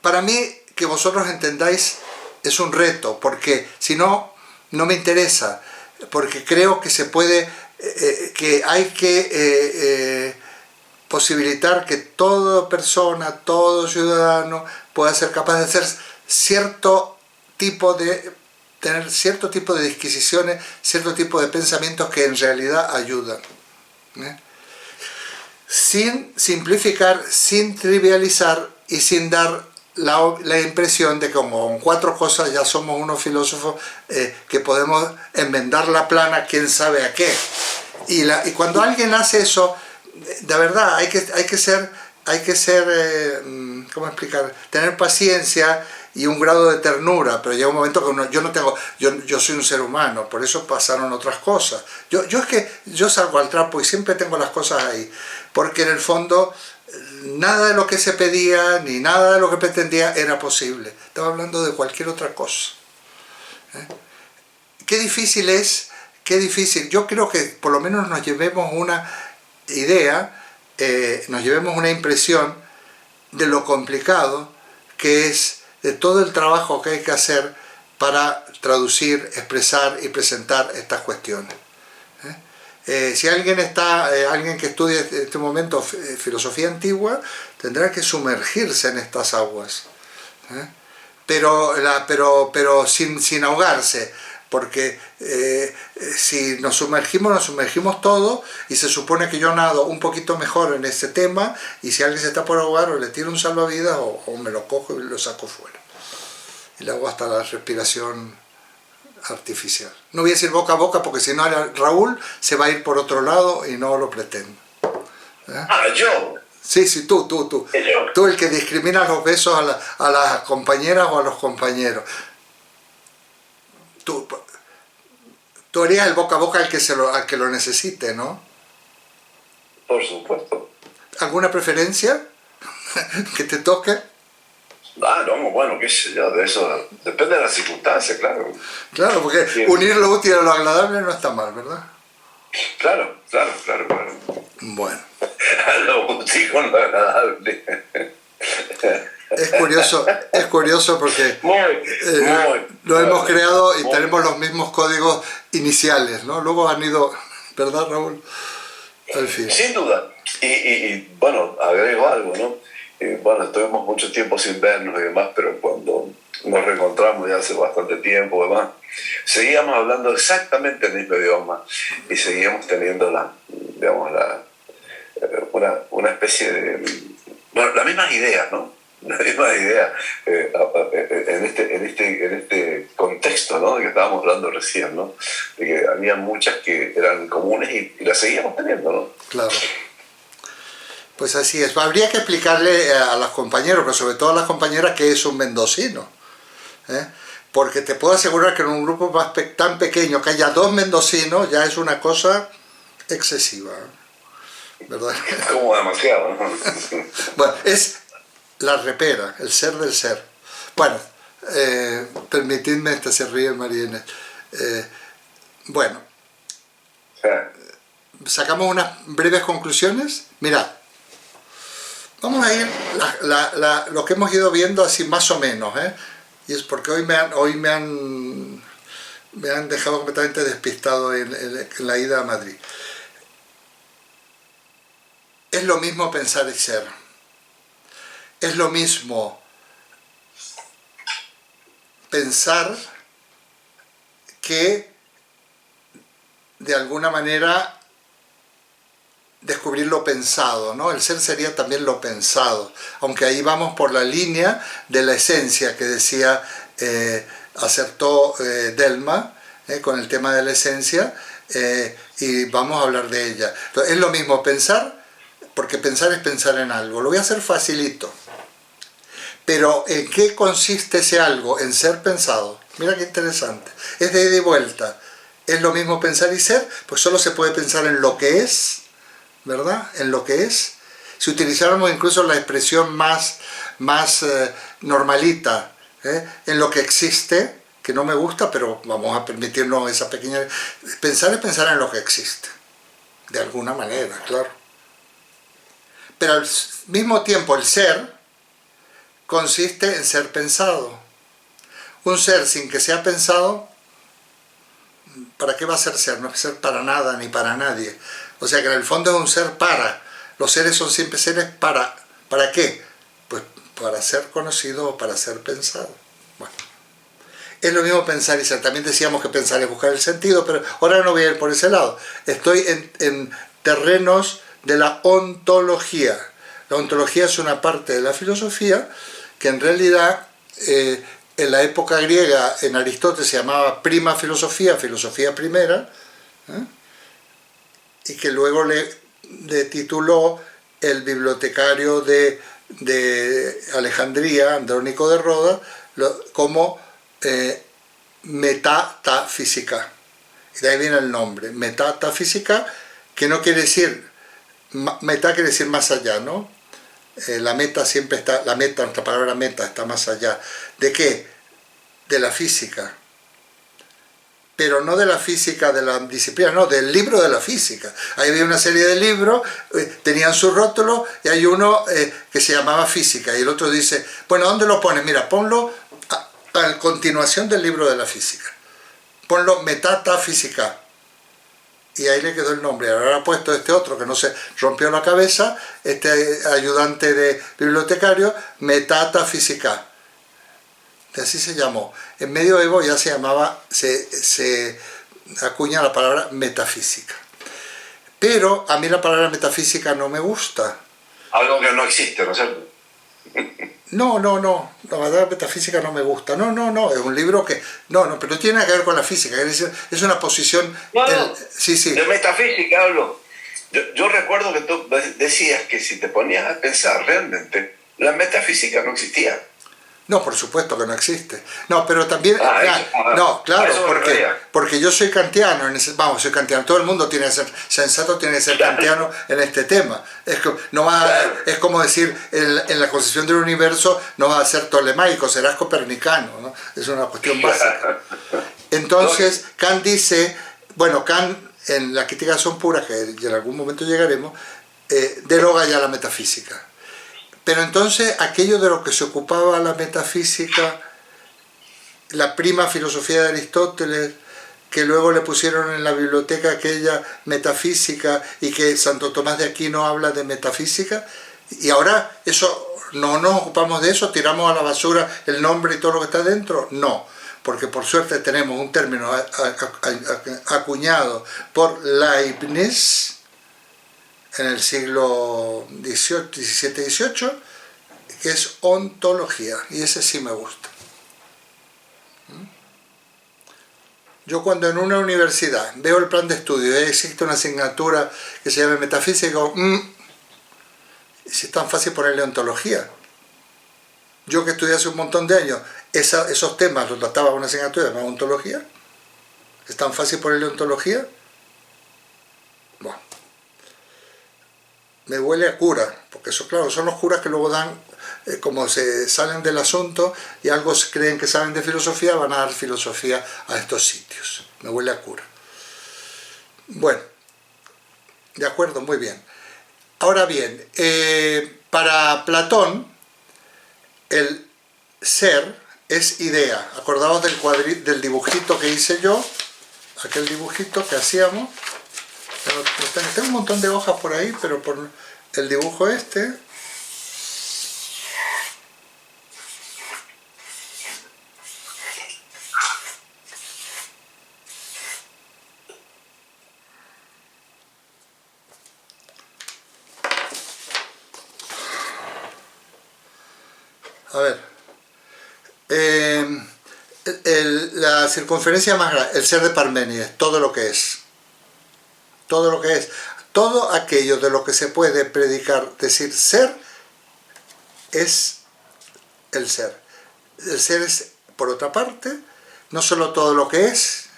para mí que vosotros entendáis es un reto, porque si no, no me interesa, porque creo que se puede, que hay que posibilitar que toda persona, todo ciudadano pueda ser capaz de hacer tener cierto tipo de disquisiciones, cierto tipo de pensamientos que en realidad ayudan. Sin simplificar, sin trivializar y sin dar la impresión de que como con 4 cosas ya somos unos filósofos que podemos enmendar la plana quién sabe a qué. Y cuando alguien hace eso, de verdad hay que ser, ¿cómo explicar? Tener paciencia y un grado de ternura, pero llega un momento que yo soy un ser humano, por eso pasaron otras cosas. Yo salgo al trapo y siempre tengo las cosas ahí, porque en el fondo nada de lo que se pedía, ni nada de lo que pretendía era posible. Estaba hablando de cualquier otra cosa. Qué difícil es, qué difícil. Yo creo que por lo menos nos llevemos una idea, nos llevemos una impresión de lo complicado que es, de todo el trabajo que hay que hacer para traducir, expresar y presentar estas cuestiones. Si alguien que estudie en este momento filosofía antigua, tendrá que sumergirse en estas aguas, pero sin ahogarse, porque si nos sumergimos todos, y se supone que yo nado un poquito mejor en este tema, y si alguien se está por ahogar, o le tiro un salvavidas, o me lo cojo y lo saco fuera. Y le hago hasta la respiración artificial. No voy a decir boca a boca, porque si no Raúl se va a ir por otro lado y no lo pretendo. ¿Yo? Sí, tú. Tú el que discrimina los besos a las compañeras o a los compañeros. Tú harías el boca a boca al que lo necesite, ¿no? Por supuesto. ¿Alguna preferencia que te toque? No, bueno, qué sé yo, de eso depende de las circunstancias, claro. Claro, porque Sí. Unir lo útil a lo agradable no está mal, ¿verdad? Claro. Bueno. Lo útil con lo agradable. Es curioso porque lo hemos creado y tenemos los mismos códigos iniciales, ¿no? Luego han ido, ¿verdad, Raúl? Al fin. Sin duda. Y bueno, agrego algo, ¿no? Bueno, estuvimos mucho tiempo sin vernos y demás, pero cuando nos reencontramos ya hace bastante tiempo y demás, seguíamos hablando exactamente el mismo idioma y seguíamos teniendo una especie de... Bueno, las mismas ideas, ¿no? Las mismas ideas en este contexto, ¿no? De que estábamos hablando recién, ¿no? De que había muchas que eran comunes y las seguíamos teniendo, ¿no? Claro. Pues así es. Habría que explicarle a los compañeros, pero sobre todo a las compañeras, qué es un mendocino. Porque te puedo asegurar que en un grupo tan pequeño que haya 2 mendocinos ya es una cosa excesiva, ¿verdad? Como demasiado, ¿no? Bueno, es la repera, el ser del ser. Bueno, permitidme, se ríe María Inés. Bueno, sacamos unas breves conclusiones. Mirad, vamos a ir lo que hemos ido viendo así más o menos, y es porque hoy me han dejado completamente despistado en la ida a Madrid. Es lo mismo pensar y ser. Es lo mismo pensar que de alguna manera descubrir lo pensado, ¿no? El ser sería también lo pensado, aunque ahí vamos por la línea de la esencia que decía, acertó Delma con el tema de la esencia, y vamos a hablar de ella. Entonces, es lo mismo pensar, porque pensar es pensar en algo. Lo voy a hacer facilito. Pero ¿en qué consiste ese algo? En ser pensado. Mira qué interesante. Es de ida y vuelta. ¿Es lo mismo pensar y ser? Pues solo se puede pensar en lo que es, ¿verdad? En lo que es. Si utilizáramos incluso la expresión más normalita, en lo que existe, que no me gusta, pero vamos a permitirnos esa pequeña... Pensar es pensar en lo que existe, de alguna manera, claro. Pero al mismo tiempo el ser consiste en ser pensado. Un ser sin que sea pensado, ¿para qué va a ser ser? No es ser para nada ni para nadie. O sea que en el fondo es un ser para. Los seres son siempre seres para. ¿Para qué? Pues para ser conocido o para ser pensado. Bueno. Es lo mismo pensar y ser. También decíamos que pensar es buscar el sentido, pero ahora no voy a ir por ese lado. Estoy en terrenos de la ontología. La ontología es una parte de la filosofía que en realidad en la época griega, en Aristóteles se llamaba prima filosofía, filosofía primera, y que luego le tituló el bibliotecario de Alejandría, Andrónico de Roda, como metatafísica. Y de ahí viene el nombre, metatafísica, que no quiere decir, meta quiere decir más allá, ¿no? La meta siempre está, la meta, nuestra palabra meta está más allá. ¿De qué? De la física. Pero no de la física de la disciplina, no, del libro de la física. Ahí había una serie de libros, tenían su rótulo, y hay uno que se llamaba física, y el otro dice, bueno, ¿dónde lo pones? Mira, ponlo a continuación del libro de la física. Ponlo metatafísica. Y ahí le quedó el nombre. Ahora ha puesto este otro que no se rompió la cabeza, este ayudante de bibliotecario, metatafísica. Y así se llamó. En medioevo ya se llamaba, se acuña la palabra metafísica. Pero a mí la palabra metafísica no me gusta. Algo que no existe, ¿no es cierto? No, la palabra metafísica no me gusta. No, es un libro que... No, pero no tiene nada que ver con la física, es una posición... Sí. De metafísica hablo. Yo recuerdo que tú decías que si te ponías a pensar realmente, la metafísica no existía. No, por supuesto que no existe. No, pero también... claro, porque yo soy kantiano, soy kantiano. Todo el mundo tiene que ser sensato, tiene que ser kantiano en este tema. Es como decir, en la concepción del universo no va a ser tolemaico, serás copernicano, ¿no? Es una cuestión básica. Entonces, Kant dice... Bueno, Kant, en la crítica son puras, que en algún momento llegaremos, deroga ya la metafísica. Pero entonces aquello de lo que se ocupaba la metafísica, la prima filosofía de Aristóteles, que luego le pusieron en la biblioteca aquella metafísica y que Santo Tomás de Aquino habla de metafísica, y ahora eso no nos ocupamos de eso, tiramos a la basura el nombre y todo lo que está dentro. No, porque por suerte tenemos un término acuñado por Leibniz, en el siglo XVII, que es ontología, y ese sí me gusta. Yo cuando en una universidad veo el plan de estudio y existe una asignatura que se llama metafísica, digo, si es tan fácil ponerle ontología. Yo que estudié hace un montón de años, esos temas los trataba con una asignatura llamada ontología. ¿Es tan fácil ponerle ontología? Bueno. Me huele a cura, porque eso, claro, son los curas que luego dan, como se salen del asunto y algo creen que saben de filosofía, van a dar filosofía a estos sitios. Me huele a cura. Bueno, de acuerdo, muy bien. Ahora bien, para Platón, el ser es idea. Acordaos del dibujito que hice yo, aquel dibujito que hacíamos. Tengo un montón de hojas por ahí, pero por el dibujo este... A ver, la circunferencia más grande, el ser de Parménides, todo lo que es. Todo lo que es. Todo aquello de lo que se puede predicar, decir ser, es el ser. El ser es, por otra parte, no solo todo lo que es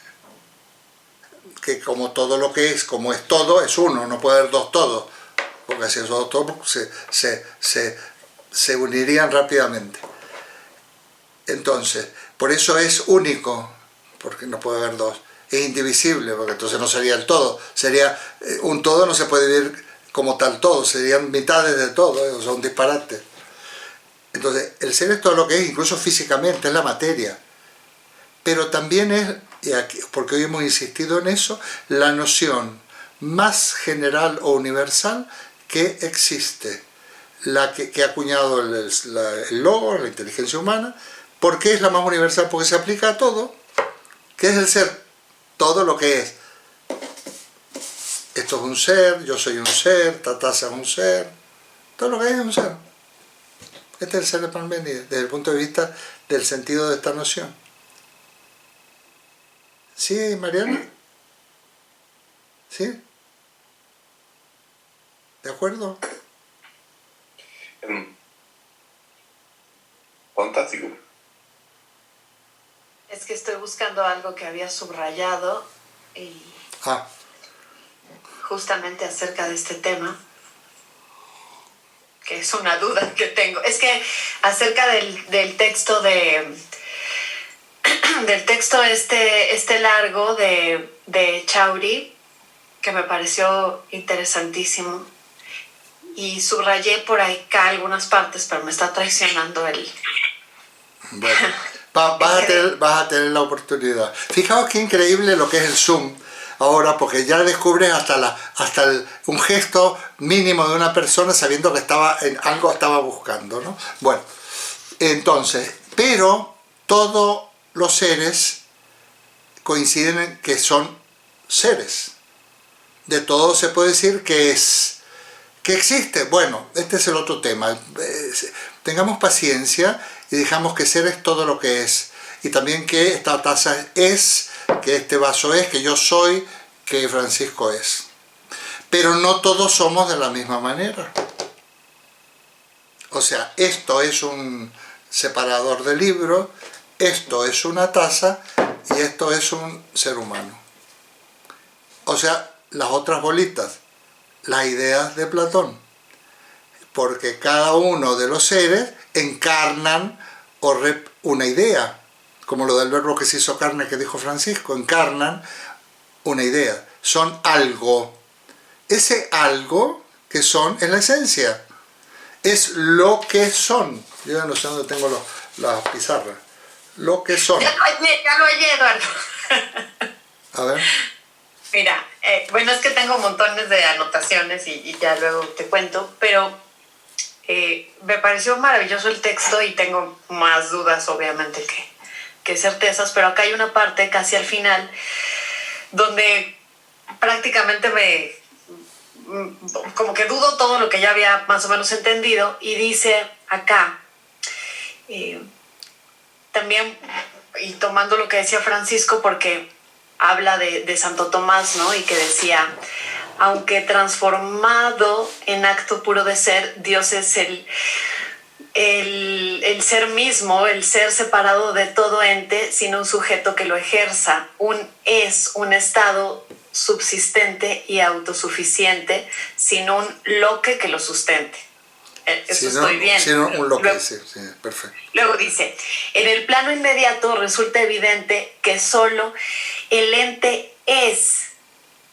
que como todo lo que es, como es todo, es uno, no puede haber dos todos, porque si esos dos todos se unirían rápidamente. Entonces, por eso es único, porque no puede haber dos. Es indivisible, porque entonces no sería el todo. Sería un todo, no se puede vivir como tal todo, serían mitades de todo, o sea, un disparate. Entonces, el ser es todo lo que es, incluso físicamente, es la materia. Pero también es, y aquí, porque hoy hemos insistido en eso, la noción más general o universal que existe, la que ha acuñado el logos, la inteligencia humana. ¿Por qué es la más universal? Porque se aplica a todo. ¿Qué es el ser? Todo lo que es. Esto es un ser, yo soy un ser, esta taza es un ser, todo lo que hay es un ser. Este es el ser de Parménides, desde el punto de vista del sentido de esta noción. ¿Sí, Mariana? ¿Sí? ¿De acuerdo? Fantástico. Es que estoy buscando algo que había subrayado y justamente acerca de este tema, que es una duda que tengo. Es que acerca del texto del texto este largo de Chauri, que me pareció interesantísimo, y subrayé por acá algunas partes, pero me está traicionando el... Bueno, vas a tener la oportunidad. Fijaos qué increíble lo que es el Zoom ahora, porque ya descubres hasta un gesto mínimo de una persona sabiendo que algo estaba buscando, ¿no? Bueno, entonces, pero todos los seres coinciden en que son seres. De todo se puede decir que existe. Bueno, este es el otro tema. Tengamos paciencia y dejamos que ser es todo lo que es. Y también que esta taza es, que este vaso es, que yo soy, que Francisco es. Pero no todos somos de la misma manera. O sea, esto es un separador de libro, esto es una taza y esto es un ser humano. O sea, las otras bolitas, las ideas de Platón. Porque cada uno de los seres encarnan una idea, como lo del verbo que se hizo carne que dijo Francisco, encarnan una idea, son algo. Ese algo que son es la esencia, es lo que son. Yo ya no sé dónde tengo las pizarras. Lo que son. Ya lo hallé, Eduardo. A ver. Mira, bueno, es que tengo montones de anotaciones y ya luego te cuento, pero me pareció maravilloso el texto y tengo más dudas, obviamente, que certezas, pero acá hay una parte casi al final donde prácticamente como que dudo todo lo que ya había más o menos entendido, y dice acá, también, y tomando lo que decía Francisco, porque habla de Santo Tomás, ¿no? Y que decía, aunque transformado en acto puro de ser, Dios es el ser mismo, el ser separado de todo ente, sin un sujeto que lo ejerza. Es un estado subsistente y autosuficiente, sin un loque que lo sustente. Eso estoy bien. Sin un loque, luego, sí, perfecto. Luego dice, en el plano inmediato resulta evidente que solo el ente es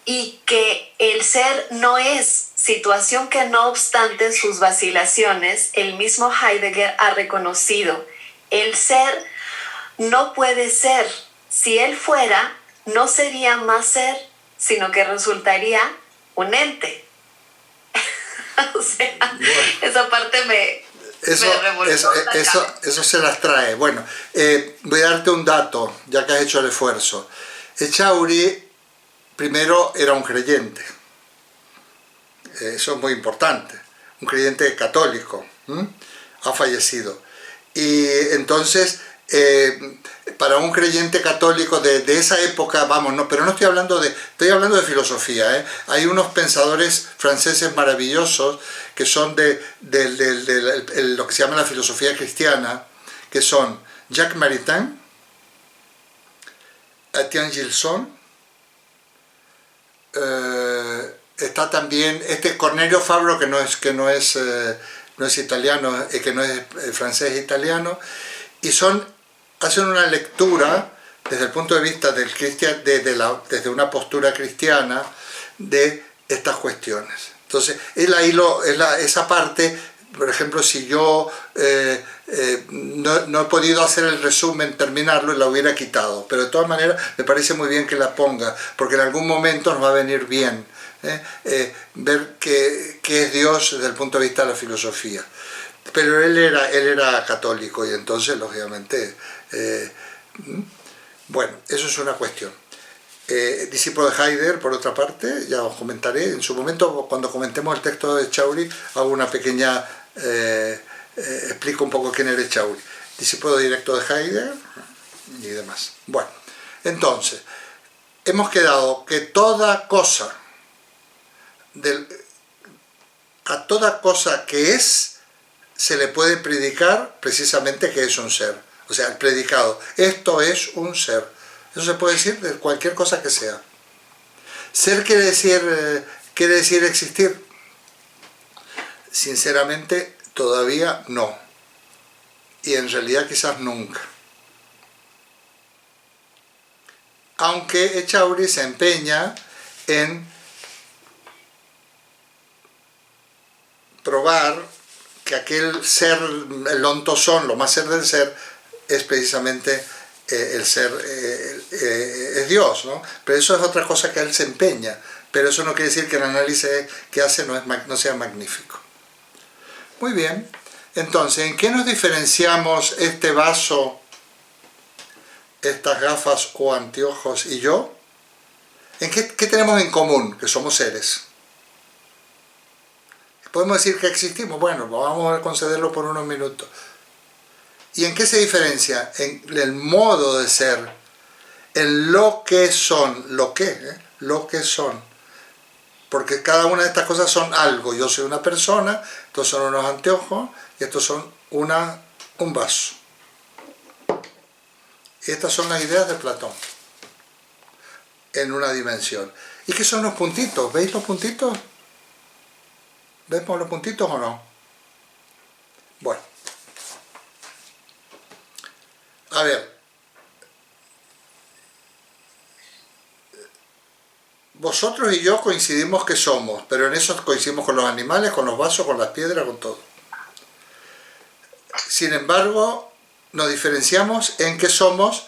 y que el ser no es, situación que no obstante sus vacilaciones, el mismo Heidegger ha reconocido. El ser no puede ser. Si él fuera, no sería más ser, sino que resultaría un ente. O sea, bueno, esa parte me revolvió. Eso se las trae. Bueno, voy a darte un dato, ya que has hecho el esfuerzo. Echauri primero era un creyente. Eso es muy importante. Un creyente católico. Ha fallecido. Y entonces, para un creyente católico de esa época, vamos, no, pero no estoy hablando de filosofía, hay unos pensadores franceses maravillosos que son de lo que se llama la filosofía cristiana, que son Jacques Maritain, Etienne Gilson, está también Cornelio Fabro, que no es italiano, que no es francés, italiano, y hacen una lectura desde el punto de vista del desde una postura cristiana de estas cuestiones. Entonces, él ahí esa parte, por ejemplo, si yo no he podido hacer el resumen, terminarlo, la hubiera quitado, pero de todas maneras me parece muy bien que la ponga, porque en algún momento nos va a venir bien ver qué es Dios desde el punto de vista de la filosofía. Pero él era católico y entonces, lógicamente, bueno, eso es una cuestión. Discípulo de Heidegger, por otra parte, ya os comentaré, en su momento, cuando comentemos el texto de Echauri, hago una pequeña, explico un poco quién era Echauri. Discípulo directo de Heidegger y demás. Bueno, entonces, hemos quedado que toda cosa, a toda cosa que es, se le puede predicar precisamente que es un ser. O sea, el predicado, esto es un ser. Eso se puede decir de cualquier cosa que sea. Ser quiere decir existir. Sinceramente, todavía no. Y en realidad quizás nunca. Aunque Echauri se empeña en probar que aquel ser, el ontosón, lo más ser del ser, es precisamente el ser, es Dios, ¿no? Pero eso es otra cosa que él se empeña, pero eso no quiere decir que el análisis que hace no sea magnífico. Muy bien, entonces, ¿en qué nos diferenciamos este vaso, estas gafas o anteojos y yo? ¿En qué tenemos en común? Que somos seres. ¿Podemos decir que existimos? Bueno, vamos a concederlo por unos minutos. ¿Y en qué se diferencia? En el modo de ser, en lo que son, lo que son. Porque cada una de estas cosas son algo. Yo soy una persona, estos son unos anteojos y estos son un vaso. Y estas son las ideas de Platón en una dimensión. ¿Y qué son los puntitos? ¿Veis los puntitos? ¿Vemos los puntitos o no? Bueno. A ver. Vosotros y yo coincidimos que somos, pero en eso coincidimos con los animales, con los vasos, con las piedras, con todo. Sin embargo, nos diferenciamos en que somos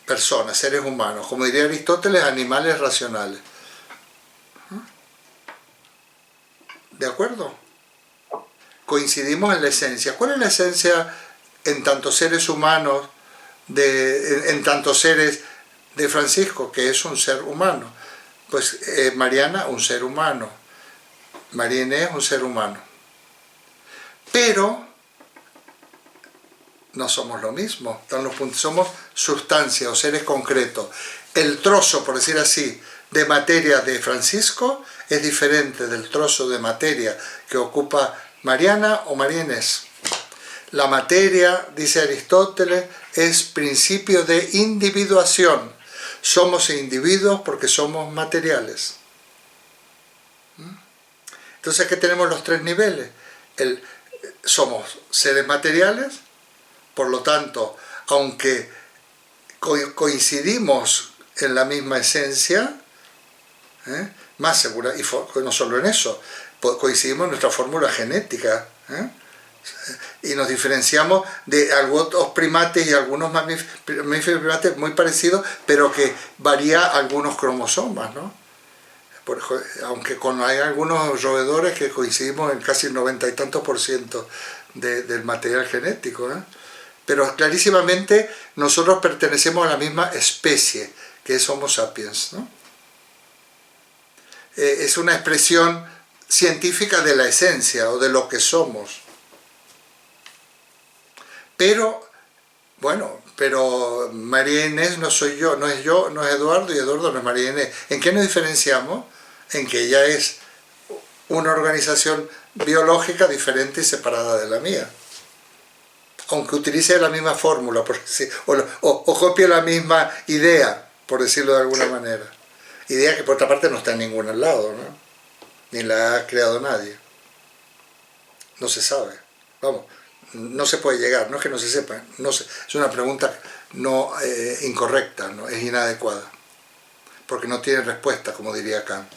personas, seres humanos. Como diría Aristóteles, animales racionales. ¿De acuerdo? Coincidimos en la esencia. ¿Cuál es la esencia en tantos seres humanos, en tantos seres de Francisco, que es un ser humano? Pues Mariana, un ser humano. María Inés, un ser humano. Pero no somos lo mismo. Somos sustancia o seres concretos. El trozo, por decir así, de materia de Francisco es diferente del trozo de materia que ocupa Mariana o María Inés. La materia, dice Aristóteles, es principio de individuación. Somos individuos porque somos materiales. Entonces aquí tenemos los tres niveles. Somos seres materiales, por lo tanto, aunque coincidimos en la misma esencia, más segura, y no solo en eso, coincidimos en nuestra fórmula genética, y nos diferenciamos de algunos primates y algunos mamíferos primates muy parecidos, pero que varía algunos cromosomas, ¿no? Aunque hay algunos roedores que coincidimos en casi el 90 y tantos % del material genético, ¿no? Pero clarísimamente nosotros pertenecemos a la misma especie, que es Homo sapiens, ¿no? Es una expresión científica de la esencia o de lo que somos. Pero, bueno, María Inés no soy yo, no es Eduardo, y Eduardo no es María Inés. ¿En qué nos diferenciamos? En que ella es una organización biológica diferente y separada de la mía. Aunque utilice la misma fórmula, o copie la misma idea, por decirlo de alguna manera. Idea que por otra parte no está en ningún lado, ¿no? Ni la ha creado nadie. No se sabe. Vamos, no se puede llegar, no es que no se sepa, no se, es una pregunta no incorrecta, ¿no? Es inadecuada, porque no tiene respuesta, como diría Kant.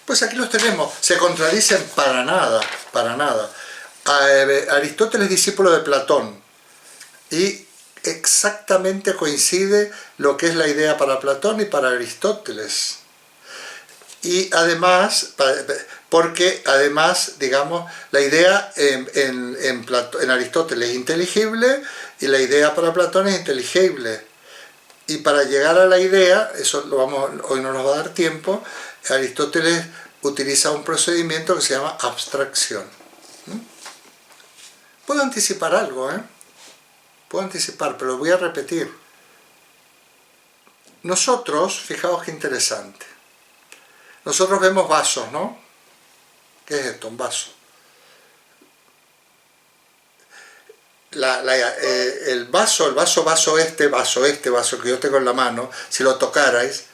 Pues aquí los tenemos, se contradicen para nada, para nada. Aristóteles es discípulo de Platón, y exactamente coincide lo que es la idea para Platón y para Aristóteles. Y además, porque además, digamos, la idea en Aristóteles es inteligible y la idea para Platón es inteligible. Y para llegar a la idea, eso hoy no nos va a dar tiempo, Aristóteles utiliza un procedimiento que se llama abstracción. Puedo anticipar algo, puedo anticipar, pero lo voy a repetir. Nosotros, fijaos qué interesante, nosotros vemos vasos, ¿no? ¿Qué es esto? Un vaso. El vaso que yo tengo en la mano, si lo tocarais,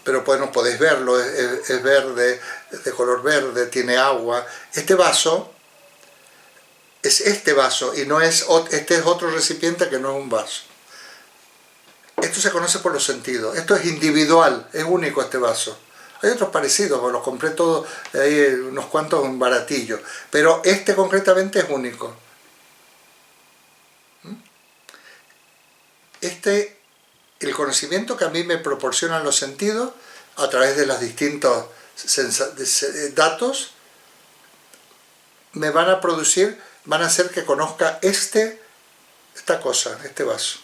pero pues no podéis verlo, es verde, es de color verde, tiene agua. Este vaso es este vaso y no es, este es otro recipiente que no es un vaso. Esto se conoce por los sentidos, esto es individual, es único este vaso. Hay otros parecidos, los compré todos, hay unos cuantos baratillos, pero este concretamente es único. El conocimiento que a mí me proporcionan los sentidos a través de los distintos datos me van a producir, van a hacer que conozca esta cosa, este vaso.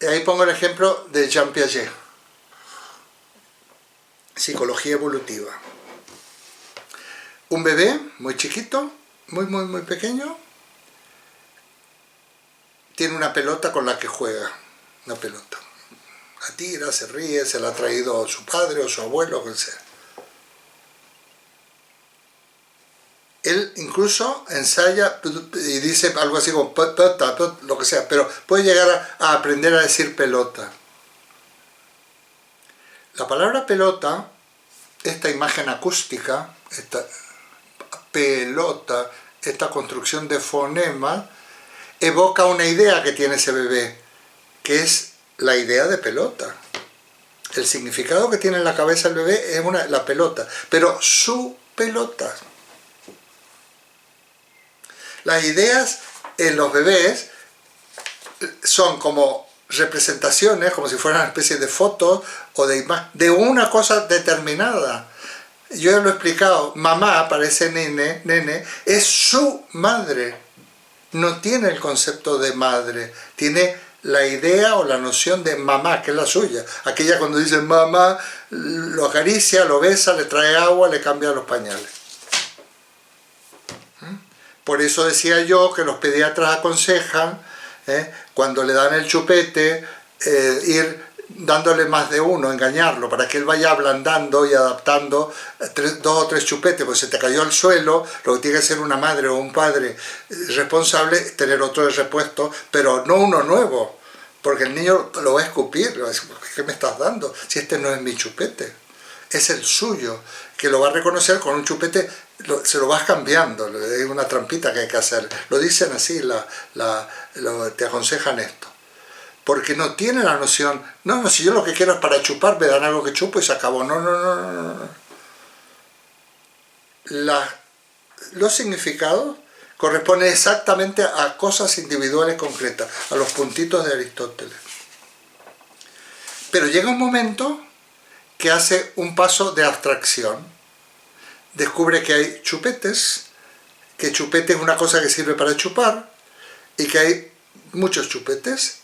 Y ahí pongo el ejemplo de Jean Piaget, psicología evolutiva. Un bebé muy chiquito, muy pequeño, tiene una pelota con la que juega, una pelota. La tira, se ríe, se la ha traído su padre o su abuelo, o quien sea. Él incluso ensaya y dice algo así como pelota, lo que sea, pero puede llegar a aprender a decir pelota. La palabra pelota, esta imagen acústica, esta pelota, esta construcción de fonema, evoca una idea que tiene ese bebé, que es la idea de pelota. El significado que tiene en la cabeza el bebé es la pelota, pero su pelota. Las ideas en los bebés son como representaciones, como si fueran una especie de fotos o de una cosa determinada. Yo ya lo he explicado, mamá para ese nene es su madre, no tiene el concepto de madre, tiene la idea o la noción de mamá, que es la suya. Aquella cuando dice mamá, lo acaricia, lo besa, le trae agua, le cambia los pañales. Por eso decía yo que los pediatras aconsejan, cuando le dan el chupete, ir dándole más de uno, engañarlo, para que él vaya ablandando y adaptando 2 o 3 chupetes, porque se te cayó al suelo, lo que tiene que ser una madre o un padre responsable es tener otro de repuesto, pero no uno nuevo, porque el niño lo va a escupir, le va a decir, ¿qué me estás dando? Si este no es mi chupete, es el suyo, que lo va a reconocer con un chupete, se lo vas cambiando, es una trampita que hay que hacer. Lo dicen así, te aconsejan esto. Porque no tiene la noción, no, si yo lo que quiero es para chupar, me dan algo que chupo y se acabó. No. Los significados corresponden exactamente a cosas individuales concretas, a los puntitos de Aristóteles. Pero llega un momento que hace un paso de abstracción. Descubre que hay chupetes, que chupete es una cosa que sirve para chupar, y que hay muchos chupetes,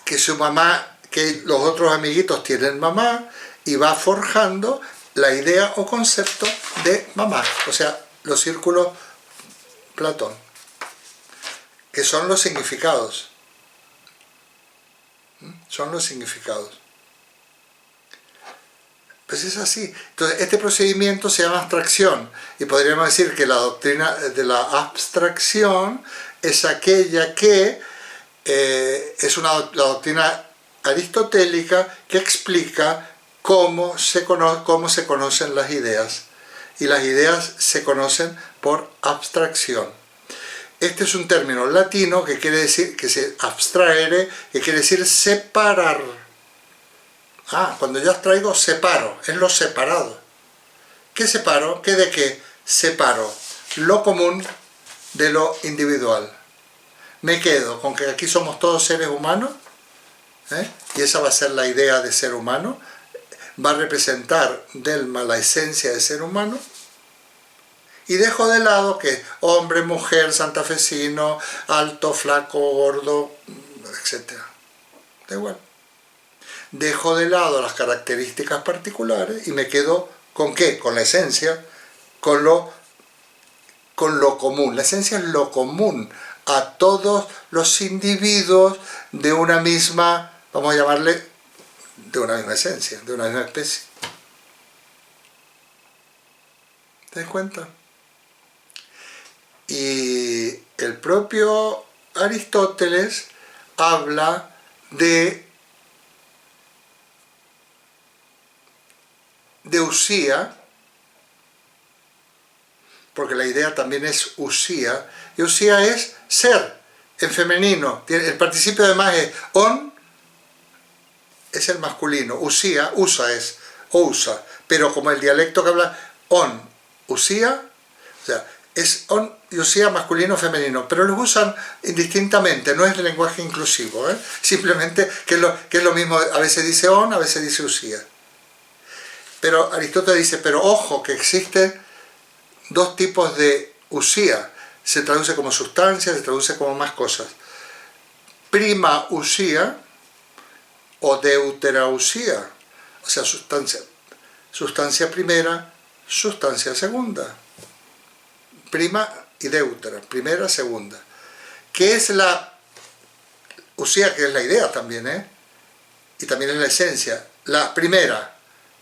que su mamá, que los otros amiguitos tienen mamá, y va forjando la idea o concepto de mamá, o sea, los círculos Platón, que son los significados. Son los significados. Pues es así. Entonces, este procedimiento se llama abstracción, y podríamos decir que la doctrina de la abstracción es aquella que es la doctrina aristotélica que explica cómo se conocen las ideas. Y las ideas se conocen por abstracción. Este es un término latino que quiere decir, que se abstraere, que quiere decir separar. Cuando yo abstraigo, separo, es lo separado. ¿Qué separo? ¿Qué de qué? Separo lo común de lo individual. Me quedo con que aquí somos todos seres humanos, y esa va a ser la idea de ser humano, va a representar Delma la esencia de ser humano, y dejo de lado que hombre, mujer, santafesino, alto, flaco, gordo, etc. Da igual. Dejo de lado las características particulares y me quedo ¿con qué? Con la esencia, con lo común. La esencia es lo común a todos los individuos de una misma, vamos a llamarle, de una misma esencia, de una misma especie. ¿Te das cuenta? Y el propio Aristóteles habla de usía, porque la idea también es usía, y usía es ser, en femenino. El participio además es on, es el masculino, usía, usa es, o usa, pero como el dialecto que habla on, usía, o sea, es on y usía masculino femenino, pero los usan indistintamente, no es el lenguaje inclusivo, simplemente que es lo mismo, a veces dice on, a veces dice usía. Pero Aristóteles dice, pero ojo, que existen dos tipos de usía, se traduce como sustancia, se traduce como más cosas. Prima usía o deuterausía, o sea, sustancia primera, sustancia segunda. Prima y deutera, primera, segunda. ¿Qué es la usía? Que es la idea también, y también es la esencia. La primera,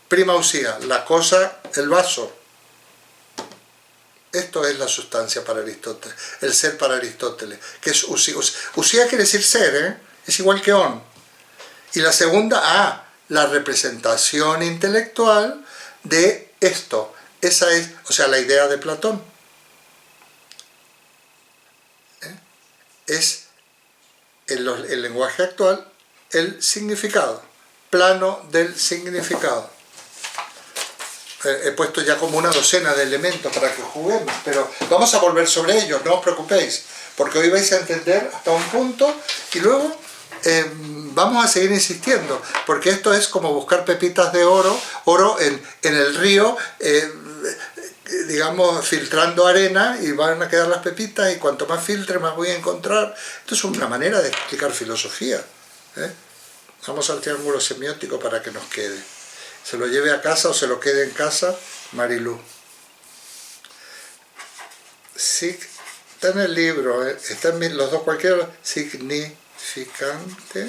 prima usía, la cosa, el vaso. Esto es la sustancia para Aristóteles, el ser para Aristóteles, que es usía. Usía quiere decir ser, es igual que on. Y la segunda, la representación intelectual de esto. Esa es, o sea, la idea de Platón. Es, en el lenguaje actual, el significado, plano del significado. He puesto ya como una docena de elementos para que juguemos, pero vamos a volver sobre ellos, no os preocupéis, porque hoy vais a entender hasta un punto y luego vamos a seguir insistiendo, porque esto es como buscar pepitas de oro en el río, digamos, filtrando arena, y van a quedar las pepitas, y cuanto más filtre más voy a encontrar. Esto es una manera de explicar filosofía. Vamos al triángulo semiótico para que nos quede. Se lo lleve a casa o se lo quede en casa, Marilú. Sí, está en el libro, está en los dos, cualquiera. Significante.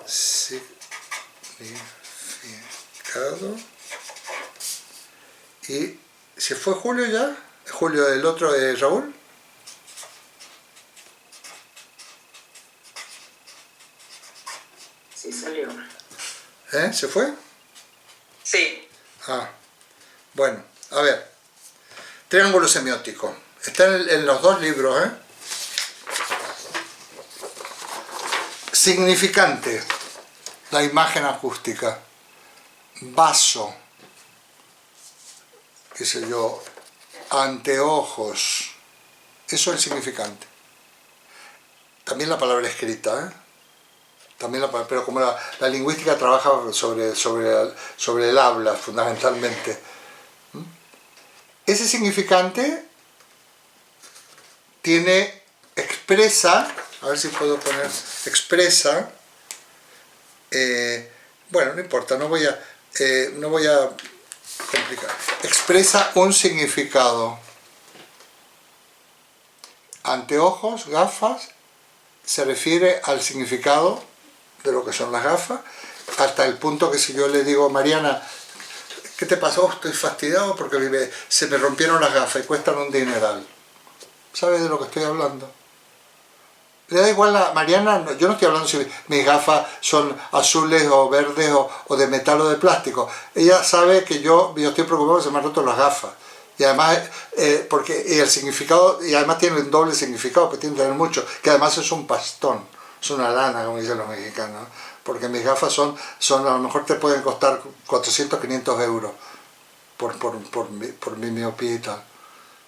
Significado. ¿Y se fue Julio ya? ¿Julio del otro de Raúl? Sí, salió. ¿Se fue? Sí. Bueno, a ver. Triángulo semiótico. Está en los dos libros, Significante. La imagen acústica. Vaso. Qué sé yo. Anteojos. Eso es el significante. También la palabra escrita, También pero como la lingüística trabaja sobre el habla fundamentalmente. Ese significante expresa, a ver si puedo poner, expresa, bueno, no importa, no voy a complicar, expresa un significado. Anteojos, gafas, se refiere al significado de lo que son las gafas, hasta el punto que si yo le digo, Mariana, ¿qué te pasó? Estoy fastidiado porque se me rompieron las gafas y cuestan un dineral. ¿Sabes de lo que estoy hablando? Le da igual a Mariana, yo no estoy hablando si mis gafas son azules o verdes o de metal o de plástico. Ella sabe que yo estoy preocupado que se me han roto las gafas. Y además, porque el significado, y además tiene un doble significado, que tiene que tener mucho, que además es un pastón, es una lana, como dicen los mexicanos, ¿no? Porque mis gafas son, a lo mejor te pueden costar 400, 500 euros por mi miopía y tal.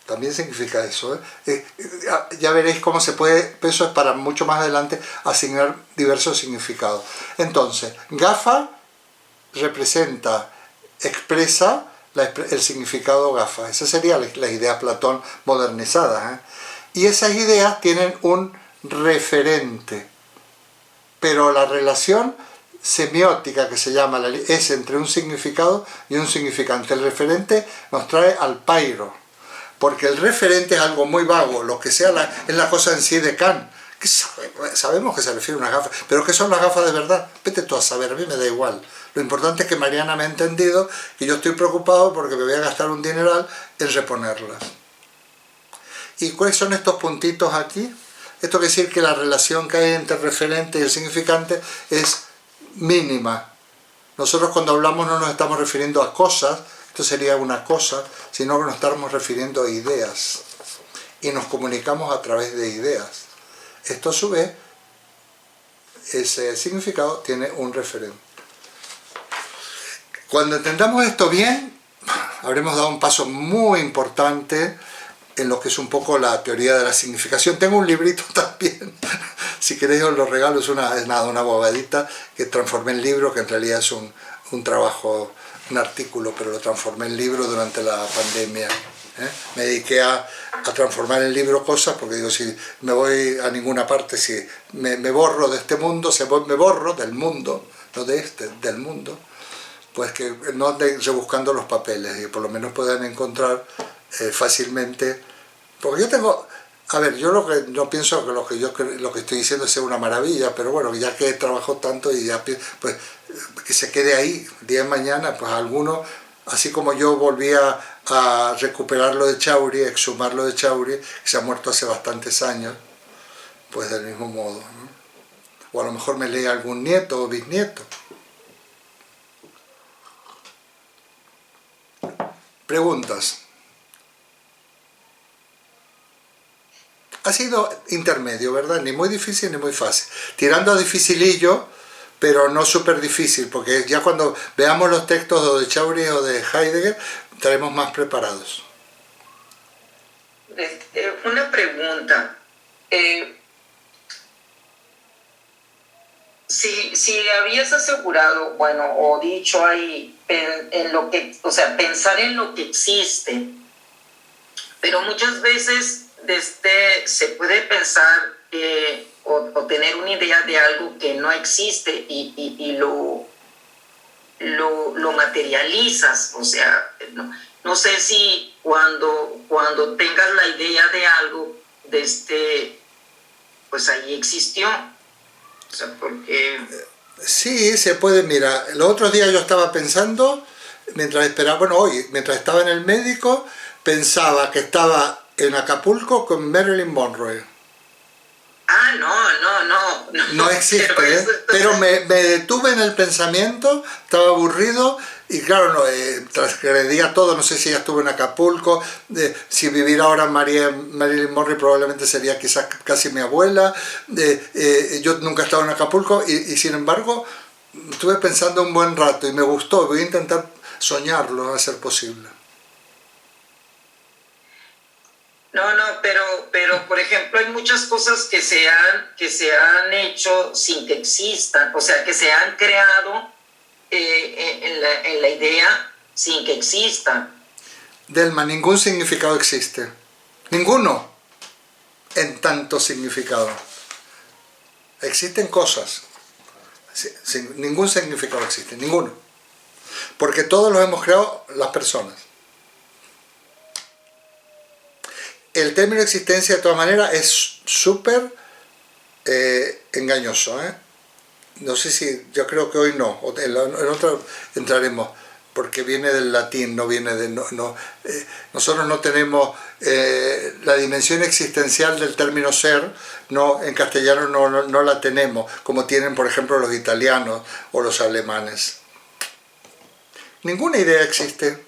También significa eso, ¿eh? Ya veréis cómo se puede, eso es para mucho más adelante, asignar diversos significados. Entonces, gafa representa, expresa el significado gafa. Esa sería la idea de Platón modernizada, ¿eh? Y esas ideas tienen un referente, pero la relación semiótica que se llama es entre un significado y un significante. El referente nos trae al pairo, porque el referente es algo muy vago, lo que sea es la cosa en sí de Kant, que sabemos que se refiere a unas gafas, pero ¿qué son las gafas de verdad? Vete tú a saber, a mí me da igual. Lo importante es que Mariana me ha entendido y yo estoy preocupado porque me voy a gastar un dineral en reponerlas. ¿Y cuáles son estos puntitos aquí? Esto quiere decir que la relación que hay entre el referente y el significante es mínima. Nosotros cuando hablamos no nos estamos refiriendo a cosas, esto sería una cosa, sino que nos estamos refiriendo a ideas. Y nos comunicamos a través de ideas. Esto a su vez, ese significado tiene un referente. Cuando entendamos esto bien, habremos dado un paso muy importante en lo que es un poco la teoría de la significación. Tengo un librito también, si queréis os lo regalo, es una bobadita que transformé en libro, que en realidad es un trabajo, un artículo, pero lo transformé en libro durante la pandemia. Me dediqué a transformar en libro cosas, porque digo, si me voy a ninguna parte, si me borro de este mundo, me borro del mundo, no de este, del mundo, pues que no anden rebuscando los papeles y por lo menos puedan encontrar fácilmente, porque yo tengo, a ver, yo no pienso que lo que estoy diciendo sea una maravilla, pero bueno, ya que trabajo tanto y ya, pues que se quede ahí, día de mañana, pues alguno, así como yo volví a recuperar lo de Chauri, exhumar lo de Chauri, que se ha muerto hace bastantes años, pues del mismo modo, ¿no? O a lo mejor me lee algún nieto o bisnieto. Preguntas. Ha sido intermedio, ¿verdad? Ni muy difícil ni muy fácil. Tirando a dificilillo, pero no súper difícil, porque ya cuando veamos los textos o de Chauri o de Heidegger, estaremos más preparados. Una pregunta. Si habías asegurado, bueno, o dicho ahí, en lo que, o sea, pensar en lo que existe, pero muchas veces se puede pensar o tener una idea de algo que no existe y lo materializas, o sea, no sé si cuando tengas la idea de algo, pues ahí existió. O sea, porque... Sí, se puede, mira, los otros días yo estaba pensando, mientras esperaba, bueno, hoy, mientras estaba en el médico, pensaba que estaba en Acapulco con Marilyn Monroe. Ah, no. No existe, pero me detuve en el pensamiento, estaba aburrido y claro, no, transgredía todo, no sé si ella estuvo en Acapulco, si viviera ahora Marilyn Monroe probablemente sería quizás casi mi abuela, yo nunca he estado en Acapulco y sin embargo estuve pensando un buen rato y me gustó, voy a intentar soñarlo a ser posible. No, pero por ejemplo hay muchas cosas que se han hecho sin que existan, o sea, que se han creado en la idea sin que existan. Delma, ningún significado existe. Ninguno en tanto significado. Existen cosas. Ningún significado existe, ninguno. Porque todos los hemos creado las personas. El término existencia de todas maneras es súper engañoso, ¿eh? No sé si, yo creo que hoy no, en otro entraremos, porque viene del latín, no viene de... nosotros no tenemos la dimensión existencial del término ser, no, en castellano no la tenemos, como tienen por ejemplo los italianos o los alemanes. Ninguna idea existe,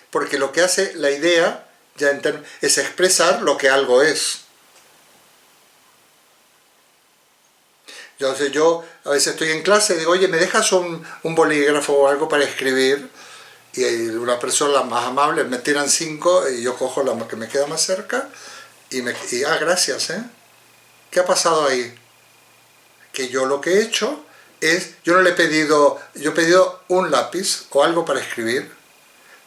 porque lo que hace la idea ya es expresar lo que algo es. Entonces yo a veces estoy en clase y digo, oye, ¿me dejas un bolígrafo o algo para escribir? Y una persona más amable me tiran 5 y yo cojo la que me queda más cerca y gracias, ¿eh? ¿Qué ha pasado ahí? Que yo lo que he hecho es, yo he pedido un lápiz o algo para escribir.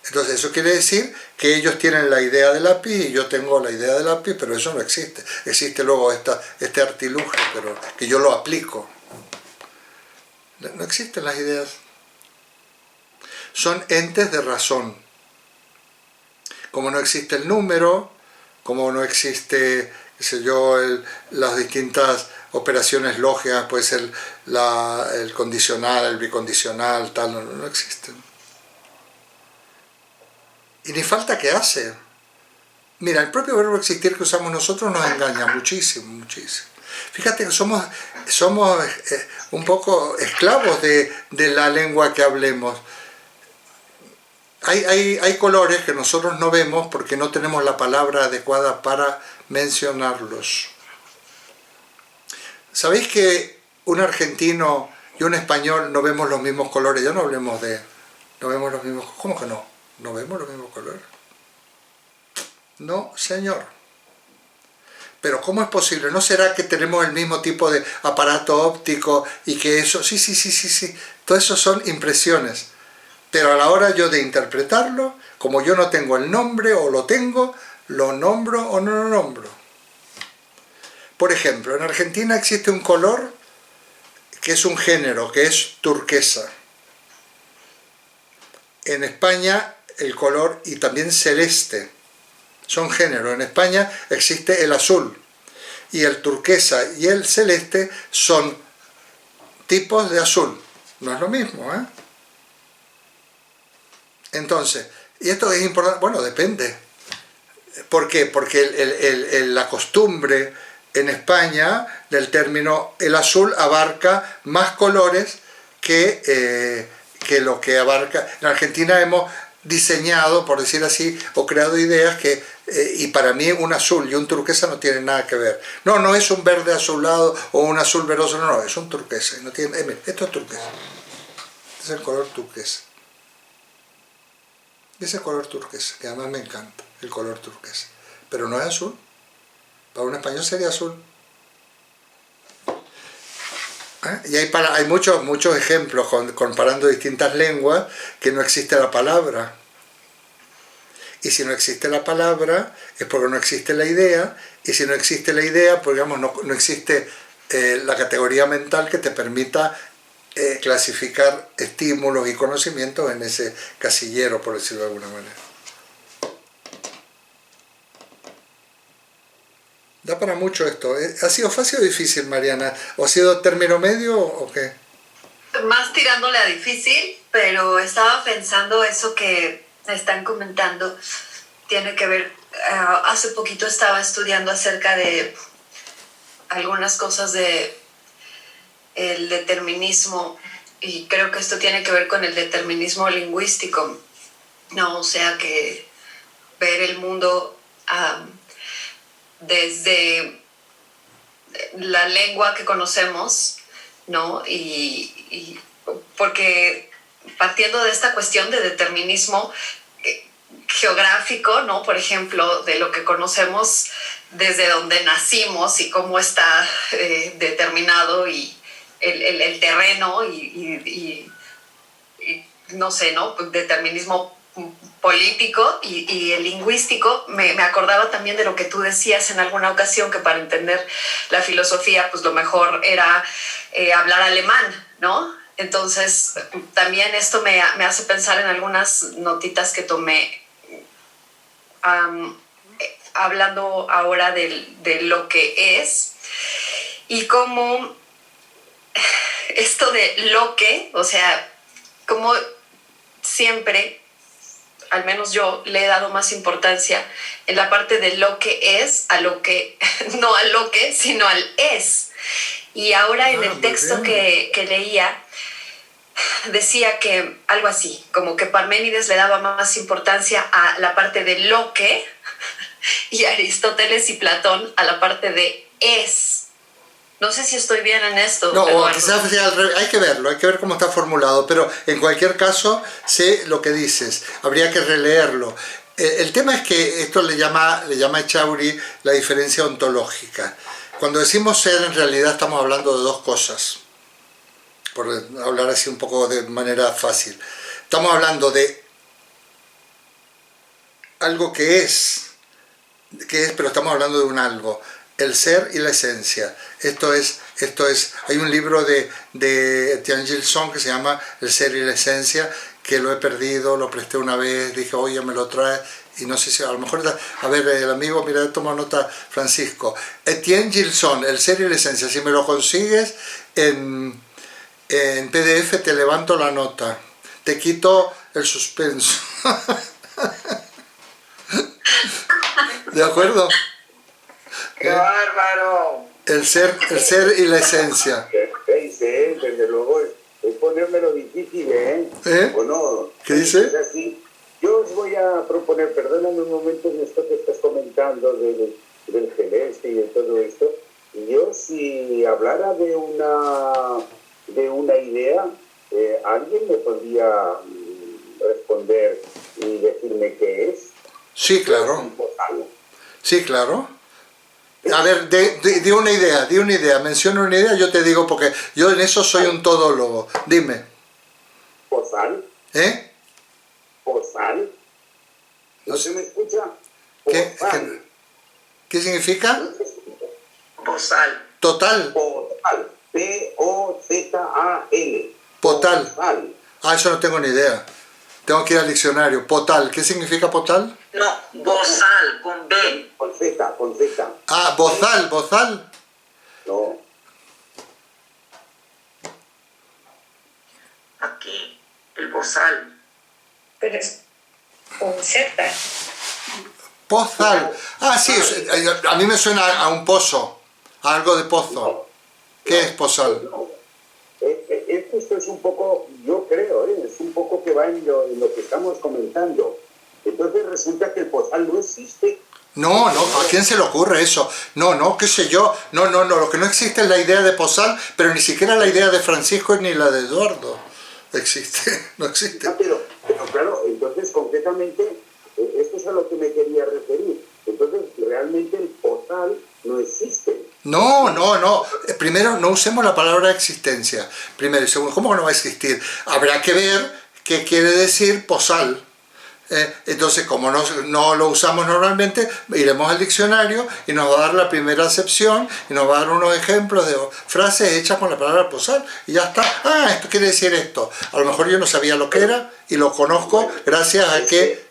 Entonces eso quiere decir que ellos tienen la idea del lápiz y yo tengo la idea del lápiz, pero eso no existe. Existe luego este artilugio, pero que yo lo aplico. No existen las ideas. Son entes de razón. Como no existe el número, como no existe, qué sé yo, las distintas operaciones lógicas, puede ser el condicional, el bicondicional, tal, no existen. Y ni falta que hace. Mira, el propio verbo existir que usamos nosotros nos engaña muchísimo, muchísimo. Fíjate que somos un poco esclavos de la lengua que hablemos. Hay colores que nosotros no vemos porque no tenemos la palabra adecuada para mencionarlos. ¿Sabéis que un argentino y un español no vemos los mismos colores? Ya no hablemos de... No vemos los mismos... ¿Cómo que no? ¿No vemos los mismos colores? No, señor. Pero ¿cómo es posible? ¿No será que tenemos el mismo tipo de aparato óptico y que eso... Sí. Todo eso son impresiones. Pero a la hora yo de interpretarlo, como yo no tengo el nombre o lo tengo, lo nombro o no lo nombro. Por ejemplo, en Argentina existe un color que es un género, que es turquesa. En España el color, y también celeste, son géneros. En España existe el azul, y el turquesa y el celeste son tipos de azul. No es lo mismo, ¿eh? Entonces, y esto es importante, bueno, depende. ¿Por qué? Porque la costumbre en España del término el azul abarca más colores que lo que abarca. En Argentina hemos diseñado, por decir así, o creado ideas que, y para mí un azul y un turquesa no tienen nada que ver. No es un verde azulado o un azul verdoso, no, es un turquesa. No tiene, esto es turquesa. Este es el color turquesa. Ese color turquesa, que además me encanta, el color turquesa. Pero no es azul. Para un español sería azul. Y hay muchos ejemplos comparando distintas lenguas que no existe la palabra. Y si no existe la palabra es porque no existe la idea, y si no existe la idea, pues digamos, no existe la categoría mental que te permita clasificar estímulos y conocimientos en ese casillero, por decirlo de alguna manera. Da para mucho esto. ¿Ha sido fácil o difícil, Mariana? ¿O ha sido término medio o qué? Más tirándole a difícil, pero estaba pensando eso que están comentando. Tiene que ver, hace poquito estaba estudiando acerca de algunas cosas de el determinismo, y creo que esto tiene que ver con el determinismo lingüístico, ¿no? O sea, que ver el mundo desde la lengua que conocemos, ¿no? Y porque partiendo de esta cuestión de determinismo geográfico, ¿no? Por ejemplo, de lo que conocemos desde donde nacimos y cómo está determinado y el terreno y no sé, ¿no? Determinismo político y el lingüístico. Me acordaba también de lo que tú decías en alguna ocasión, que para entender la filosofía, pues lo mejor era hablar alemán, ¿no? Entonces, también esto me hace pensar en algunas notitas que tomé hablando ahora de lo que es, y cómo esto de lo que, o sea, como siempre, al menos yo le he dado más importancia en la parte de lo que es, a lo que, no a lo que, sino al es. Y ahora en el texto que leía, decía que algo así, como que Parménides le daba más importancia a la parte de lo que y Aristóteles y Platón a la parte de es. No sé si estoy bien en esto. No, Eduardo. o quizás sea al revés. Hay que verlo, hay que ver cómo está formulado, pero en cualquier caso sé lo que dices, habría que releerlo. El tema es que esto le llama Echauri la diferencia ontológica. Cuando decimos ser, en realidad estamos hablando de dos cosas, por hablar así un poco de manera fácil. Estamos hablando de algo que es, pero estamos hablando de un algo, el ser y la esencia. Esto es, hay un libro de Etienne Gilson que se llama El ser y la esencia, que lo he perdido, lo presté una vez, dije, oye, me lo trae, y no sé si, a lo mejor, a ver, el amigo, mira, toma nota, Francisco. Etienne Gilson, El ser y la esencia, si me lo consigues en PDF te levanto la nota, te quito el suspenso. ¿De acuerdo? ¡Qué bárbaro! El ser y la esencia. Desde luego es ponérmelo difícil, ¿eh? ¿O no? ¿Qué dice? Es así. Yo os voy a proponer, perdóname un momento en esto que estás comentando del celeste y de todo esto. Yo si hablara de una idea, ¿alguien me podría responder y decirme qué es? Sí, claro. Sí, claro. A ver, di una idea, menciona una idea, yo te digo, porque yo en eso soy un todólogo. Dime. ¿Posal? ¿Eh? ¿Posal? ¿No se me escucha? ¿Qué significa? Bozal. Total. Potal. P-O-Z-A-L. Potal. Posal. Ah, eso no tengo ni idea. Tengo que ir al diccionario. Potal. ¿Qué significa potal? No, bozal, con B. Con Z, con Z. Ah, bozal, bozal. No. Aquí, el bozal. Pero es con Z. Pozal. Ah, sí, a mí me suena a un pozo, a algo de pozo. ¿Qué es pozal? No. Esto es un poco, yo creo, es un poco que va en lo que estamos comentando. Entonces resulta que el posal no existe. No, ¿a quién se le ocurre eso? No, qué sé yo. No, lo que no existe es la idea de posal, pero ni siquiera la idea de Francisco ni la de Eduardo existe, no existe. Ah, pero claro, entonces concretamente, esto es a lo que me quería referir. Entonces, realmente el posal no existe. No. Primero, no usemos la palabra existencia. Primero y segundo, ¿cómo que no va a existir? Habrá que ver qué quiere decir posal. Entonces, como no lo usamos normalmente, iremos al diccionario y nos va a dar la primera acepción y nos va a dar unos ejemplos de frases hechas con la palabra posal y ya está. Ah, esto quiere decir esto. A lo mejor yo no sabía lo que era y lo conozco gracias a que...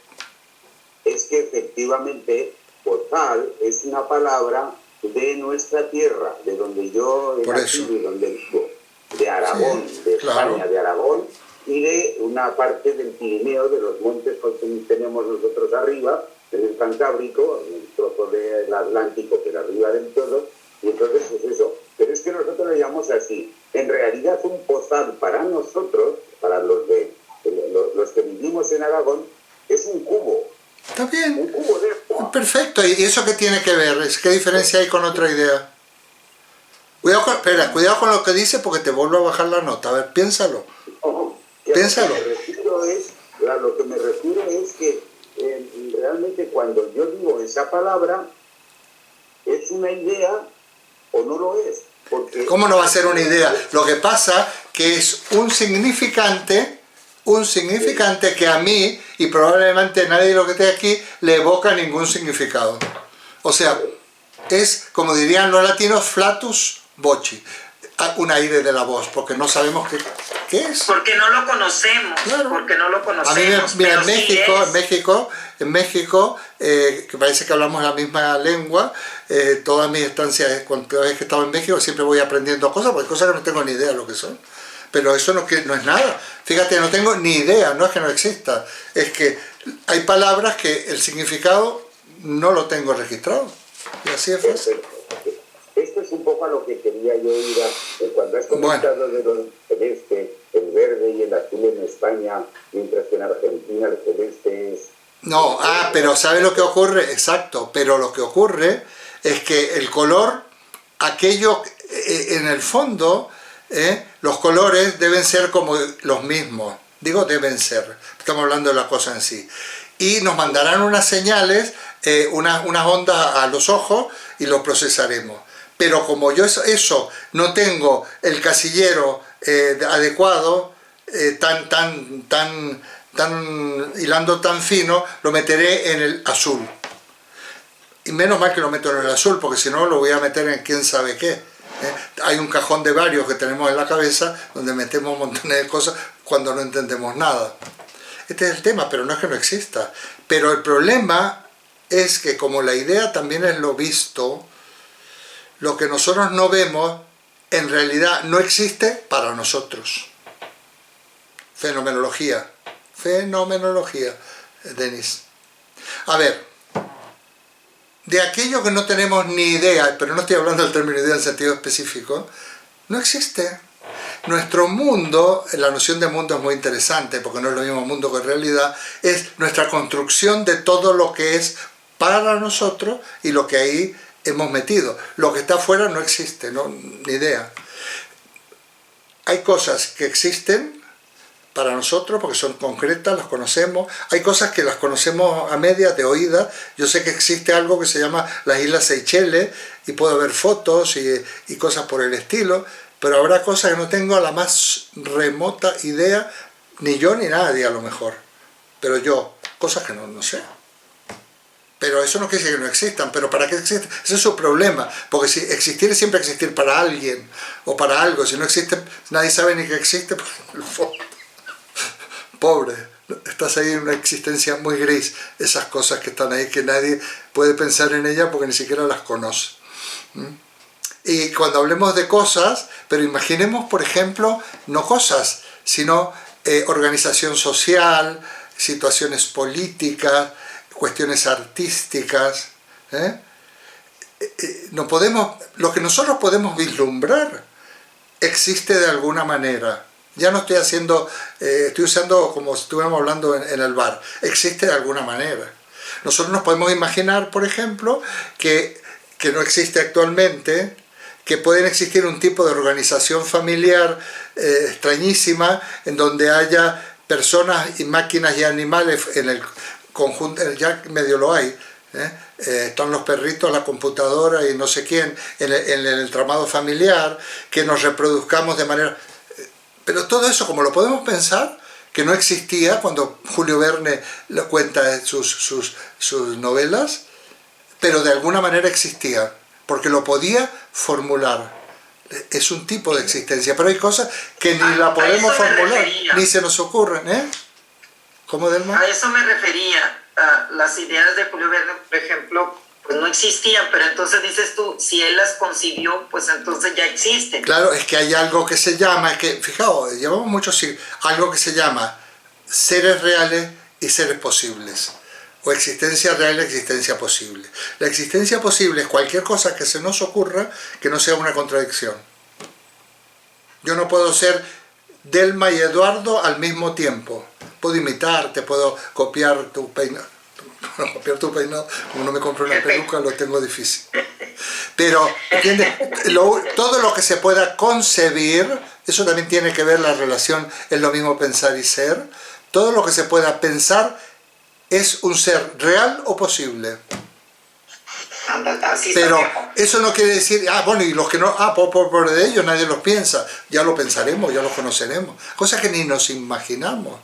Es que efectivamente posal es una palabra de nuestra tierra, de donde yo he nacido y donde vivo, de Aragón, sí, de España, claro. De Aragón, y de una parte del Pirineo, de los montes que tenemos nosotros arriba, en el Cantábrico, en el trozo del Atlántico, que era arriba del todo, y entonces pues eso. Pero es que nosotros lo llamamos así. En realidad un posal para nosotros, para los que vivimos en Aragón, es un cubo. Está bien. Un cubo de agua. Perfecto. ¿Y eso qué tiene que ver? ¿Qué diferencia hay con otra idea? Cuidado con lo que dice porque te vuelvo a bajar la nota. A ver, piénsalo. Piénsalo. Lo que me refiero es que realmente cuando yo digo esa palabra, ¿es una idea o no lo es? Porque ¿cómo no va a ser una idea? Lo que pasa que es un significante que a mí, y probablemente nadie de los que esté aquí, le evoca ningún significado. O sea, es, como dirían los latinos, flatus voci, un aire de la voz, porque no sabemos qué es. Porque no lo conocemos, claro. Porque no lo conocemos. A mí, mira, en México, que parece que hablamos la misma lengua, todas mis estancias, cada vez que he estado en México, siempre voy aprendiendo cosas, porque hay cosas que no tengo ni idea de lo que son. pero eso no es nada. Fíjate, no tengo ni idea, no es que no exista, es que hay palabras que el significado no lo tengo registrado. Y así es fácil. Esto es un poco a lo que quería yo ir cuando has comentado de los celeste, el verde y el azul en España, mientras que en Argentina el celeste es... No, pero ¿sabe lo que ocurre? Exacto, pero lo que ocurre es que el color, aquello en el fondo, los colores deben ser como los mismos. Digo deben ser, estamos hablando de la cosa en sí. Y nos mandarán unas señales, unas ondas a los ojos y los procesaremos. Pero como yo eso no tengo el casillero adecuado, tan hilando tan fino, lo meteré en el azul. Y menos mal que lo meto en el azul, porque si no lo voy a meter en quién sabe qué. Hay un cajón de varios que tenemos en la cabeza donde metemos montones de cosas cuando no entendemos nada. Este es el tema, pero no es que no exista. Pero el problema es que como la idea también es lo visto, lo que nosotros no vemos en realidad no existe para nosotros. Fenomenología, Denis. A ver, de aquello que no tenemos ni idea, pero no estoy hablando del término idea en sentido específico, no existe. Nuestro mundo, la noción de mundo es muy interesante, porque no es lo mismo mundo que realidad, es nuestra construcción de todo lo que es para nosotros y lo que ahí hemos metido. Lo que está afuera no existe, ni idea. Hay cosas que existen para nosotros porque son concretas, las conocemos. Hay cosas que las conocemos a medias, de oídas. Yo sé que existe algo que se llama las Islas Seychelles y puedo ver fotos y cosas por el estilo, pero habrá cosas que no tengo la más remota idea, ni yo ni nadie a lo mejor, pero yo, cosas que no sé. Pero eso no quiere decir que no existan, pero ¿para qué existen? Ese es su problema, porque si existir es siempre existir para alguien o para algo. Si no existe, nadie sabe ni que existe, pues en el fondo, pobre, estás ahí en una existencia muy gris, esas cosas que están ahí que nadie puede pensar en ellas porque ni siquiera las conoce. Y cuando hablemos de cosas, pero imaginemos, por ejemplo, no cosas, sino organización social, situaciones políticas, cuestiones artísticas, no podemos, lo que nosotros podemos vislumbrar existe de alguna manera. Ya no estoy haciendo, estoy usando como si estuviéramos hablando en el bar, existe de alguna manera. Nosotros nos podemos imaginar, por ejemplo, que no existe actualmente, que pueden existir un tipo de organización familiar extrañísima, en donde haya personas y máquinas y animales en el conjunto, ya medio lo hay, están los perritos, la computadora y no sé quién, en el entramado familiar, que nos reproduzcamos de manera... Pero todo eso, como lo podemos pensar, que no existía cuando Julio Verne lo cuenta en sus novelas, pero de alguna manera existía, porque lo podía formular. Es un tipo de existencia, pero hay cosas que ni la podemos formular, ni se nos ocurren, ¿Cómo, Delma? A eso me refería. Las ideas de Julio Verne, por ejemplo, pues no existían, pero entonces dices tú, si él las concibió, pues entonces ya existen. Claro, es que hay algo que se llama, fijaos, llevamos muchos siglos, algo que se llama seres reales y seres posibles, o existencia real y existencia posible. La existencia posible es cualquier cosa que se nos ocurra que no sea una contradicción. Yo no puedo ser Delma y Eduardo al mismo tiempo. Puedo imitarte, puedo copiar tu peinado. Copiar tu peinado, como no me compro una peluca, lo tengo difícil. Pero, ¿entiendes? Todo lo que se pueda concebir, eso también tiene que ver la relación, es lo mismo pensar y ser. Todo lo que se pueda pensar es un ser real o posible. Pero eso no quiere decir, bueno, y los que no, por de ellos nadie los piensa, ya lo pensaremos, ya los conoceremos. Cosas que ni nos imaginamos.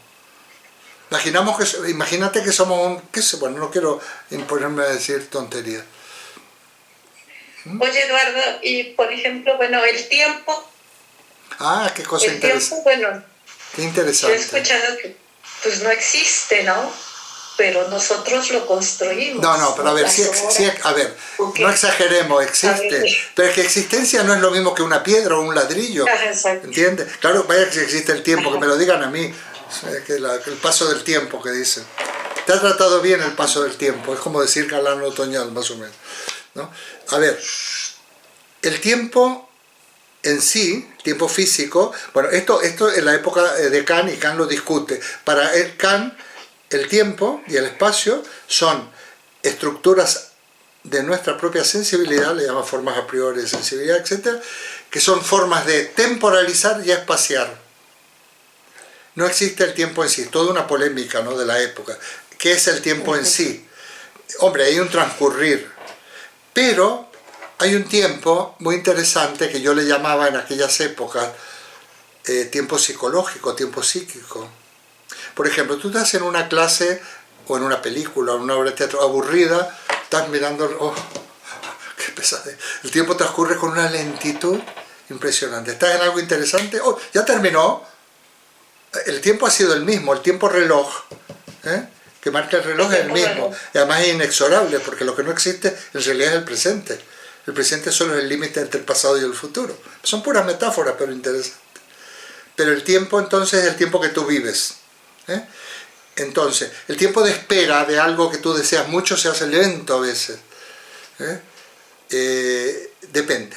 Imagínate que somos bueno, no quiero imponerme a decir tonterías. Oye, Eduardo, y por ejemplo, bueno, el tiempo. Qué cosa interesante. El tiempo, bueno, qué interesante. yo he escuchado que pues no existe, ¿no? pero nosotros lo construimos. No, pero a ver, a ver, Okay. no exageremos, existe. Pero es que existencia no es lo mismo que una piedra o un ladrillo. Exacto. ¿Entiendes? Claro, vaya que si existe el tiempo, que me lo digan a mí, que el paso del tiempo que dicen. Te ha tratado bien el paso del tiempo, es como decir galán otoñal, más o menos, ¿no? A ver, el tiempo en sí, tiempo físico, bueno, esto en la época de Kant, y Kant lo discute. Para Kant, el tiempo y el espacio son estructuras de nuestra propia sensibilidad, le llama formas a priori de sensibilidad, etcétera, que son formas de temporalizar y espaciar. No existe el tiempo en sí, es toda una polémica, ¿no?, de la época. ¿Qué es el tiempo en sí? Hombre, hay un transcurrir, pero hay un tiempo muy interesante que yo le llamaba en aquellas épocas tiempo psicológico, tiempo psíquico. Por ejemplo, tú estás en una clase o en una película o en una obra de teatro aburrida, estás mirando, oh, qué pesadez. El tiempo transcurre con una lentitud impresionante. Estás en algo interesante, oh, ya terminó. El tiempo ha sido el mismo, el tiempo reloj, que marca el reloj es el mismo. Y además es inexorable, porque lo que no existe en realidad es el presente. El presente solo es el límite entre el pasado y el futuro. Son puras metáforas, pero interesantes. Pero el tiempo entonces es el tiempo que tú vives. Entonces, el tiempo de espera de algo que tú deseas mucho se hace lento a veces. Depende.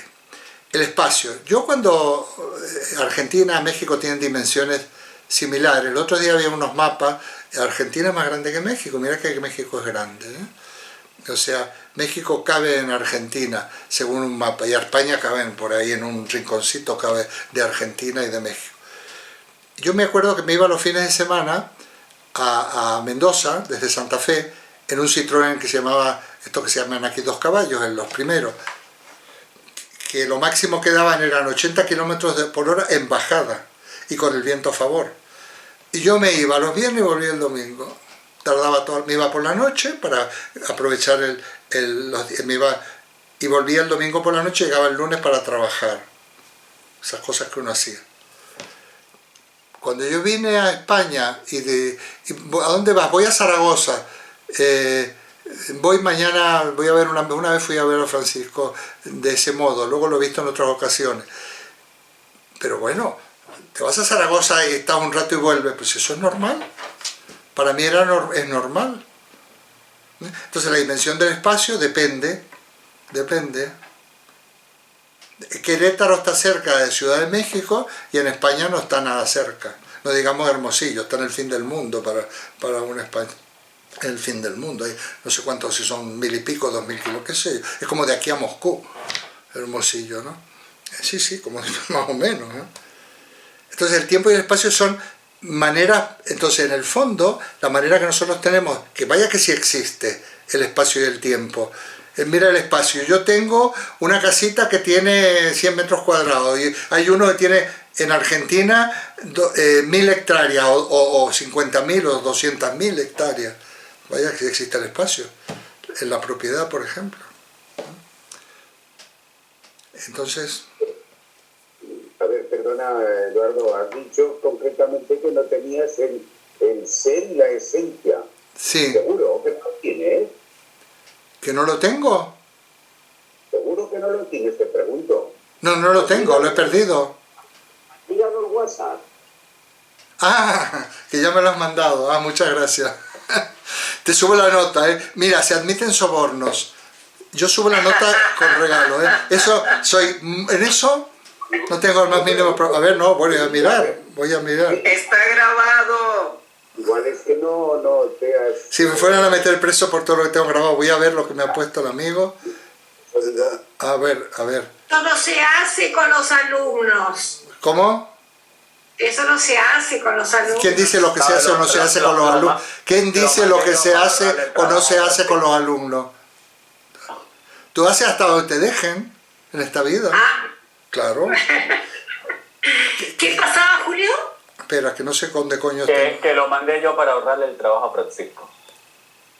El espacio. Yo cuando Argentina y México tienen dimensiones similares, el otro día había unos mapas, Argentina es más grande que México, mira que México es grande. O sea, México cabe en Argentina, según un mapa, y España cabe por ahí en un rinconcito, cabe de Argentina y de México. Yo me acuerdo que me iba los fines de semana a Mendoza, desde Santa Fe, en un Citroën que se llamaba, esto que se llaman aquí 2 caballos, en los primeros, que lo máximo que daban eran 80 kilómetros por hora en bajada, y con el viento a favor. Y yo me iba los viernes y volvía el domingo. Me iba por la noche para aprovechar y volvía el domingo por la noche y llegaba el lunes para trabajar. Esas cosas que uno hacía. Cuando yo vine a España, ¿a dónde vas? Voy a Zaragoza. Voy mañana, voy a ver una vez fui a ver a Francisco de ese modo, luego lo he visto en otras ocasiones. Pero bueno, te vas a Zaragoza y estás un rato y vuelves, pues eso es normal. Para mí es normal. Entonces la dimensión del espacio depende. Querétaro está cerca de Ciudad de México y en España no está nada cerca. No digamos Hermosillo, está en el fin del mundo para una España. En el fin del mundo, no sé cuántos, si son 1000 y pico, 2000 kilos, qué sé yo. Es como de aquí a Moscú, Hermosillo, ¿no? Sí, como más o menos, ¿no? Entonces el tiempo y el espacio son maneras, entonces en el fondo, la manera que nosotros tenemos, que vaya que sí existe el espacio y el tiempo. Mira el espacio, yo tengo una casita que tiene 100 metros cuadrados y hay uno que tiene en Argentina 1000 hectáreas o 50.000 o 200.000 hectáreas. Vaya que sí existe el espacio, en la propiedad, por ejemplo. Entonces... A ver, perdona, Eduardo, has dicho concretamente que no tenías el ser y la esencia. Sí. ¿Seguro que no lo tienes? ¿Que no lo tengo? ¿Seguro que no lo tienes? Te pregunto. No lo tengo, lo he perdido. Míralo el WhatsApp. Ah, que ya me lo has mandado. Ah, muchas gracias. Te subo la nota, ¿eh? Mira, se admiten sobornos. Yo subo la nota con regalo, ¿eh? En eso no tengo el más mínimo... A ver, no, voy a mirar. Está grabado. Igual es que no te has... Si me fueran a meter preso por todo lo que tengo grabado, voy a ver lo que me ha puesto el amigo. A ver. Esto no se hace con los alumnos. ¿Cómo? Eso no se hace con los alumnos. ¿Quién dice lo que se hace o no se hace con los alumnos? ¿Quién dice lo que se hace o no se hace con los alumnos? Tú haces hasta donde te dejen en esta vida. Ah. Claro. ¿Qué pasaba, Julio? Espera, que no sé dónde coño está. Que lo mandé yo para ahorrarle el trabajo a Francisco.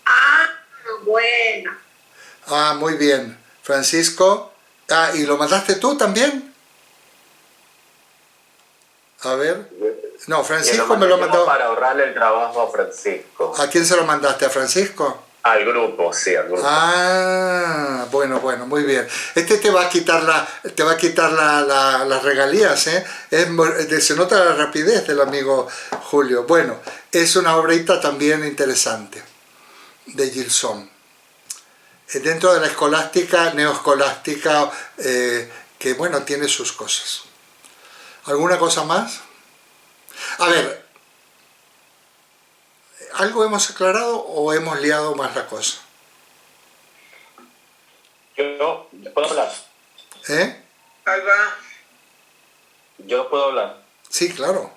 Ah, bueno. Ah, muy bien. Francisco. Ah, ¿y lo mandaste tú también? A ver. No, Que Francisco me lo mandó. para ahorrarle el trabajo a Francisco. ¿A quién se lo mandaste? ¿A Francisco? Al grupo, sí, al grupo. Ah, bueno, muy bien. Este te va a quitar las regalías, ¿eh? Se nota la rapidez del amigo Julio. Bueno, es una obreita también interesante de Gilson. Dentro de la escolástica, neoescolástica, que bueno, tiene sus cosas. ¿Alguna cosa más? A ver, ¿algo hemos aclarado o hemos liado más la cosa? Yo puedo hablar. Ahí va. Yo puedo hablar. Sí, claro.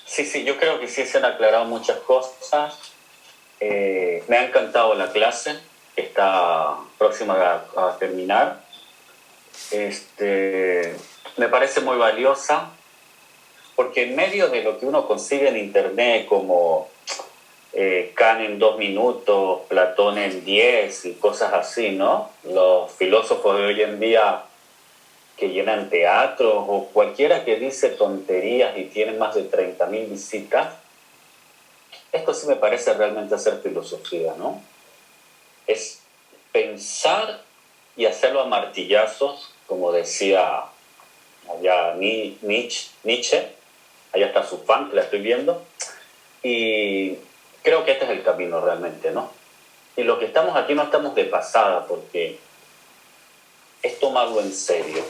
Sí, yo creo que sí se han aclarado muchas cosas. Me ha encantado la clase, que está próxima a terminar. Me parece muy valiosa, porque en medio de lo que uno consigue en internet, como Kant en 2 minutos, Platón en 10 y cosas así, ¿no? Los filósofos de hoy en día que llenan teatros, o cualquiera que dice tonterías y tiene más de 30.000 visitas, esto sí me parece realmente hacer filosofía, ¿no? Es pensar y hacerlo a martillazos, como decía allá Nietzsche, allá está su fan, que la estoy viendo, y creo que este es el camino realmente, ¿no? Y los que estamos aquí no estamos de pasada, porque es tomarlo en serio.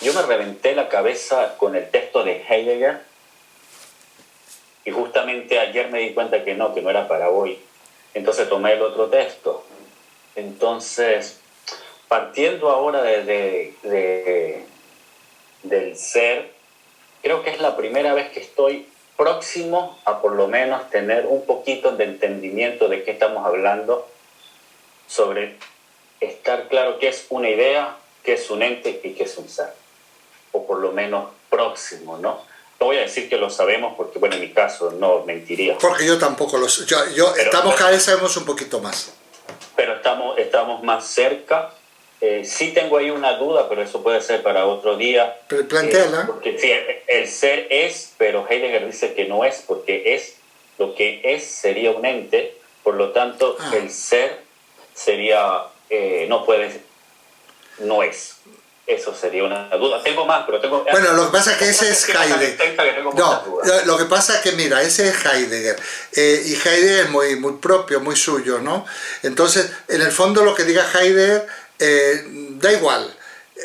Yo me reventé la cabeza con el texto de Heidegger, y justamente ayer me di cuenta que no era para hoy. Entonces tomé el otro texto. Entonces, partiendo ahora del ser, creo que es la primera vez que estoy próximo a por lo menos tener un poquito de entendimiento de qué estamos hablando, sobre estar claro qué es una idea, qué es un ente y qué es un ser. O por lo menos próximo, ¿no? No voy a decir que lo sabemos porque, bueno, en mi caso no mentiría. Porque yo tampoco lo sé. Estamos cada vez sabemos un poquito más. Pero estamos más cerca. Sí tengo ahí una duda, pero eso puede ser para otro día. Pero plantéala. Porque sí, el ser es, pero Heidegger dice que no es, porque es lo que es sería un ente, por lo tanto el ser sería, no es. Eso sería una duda. Tengo más, pero tengo... Bueno, lo que pasa es que ese es Heidegger. No, lo que pasa es que, mira, ese es Heidegger. Y Heidegger es muy, muy propio, muy suyo, ¿no? Entonces, en el fondo lo que diga Heidegger da igual.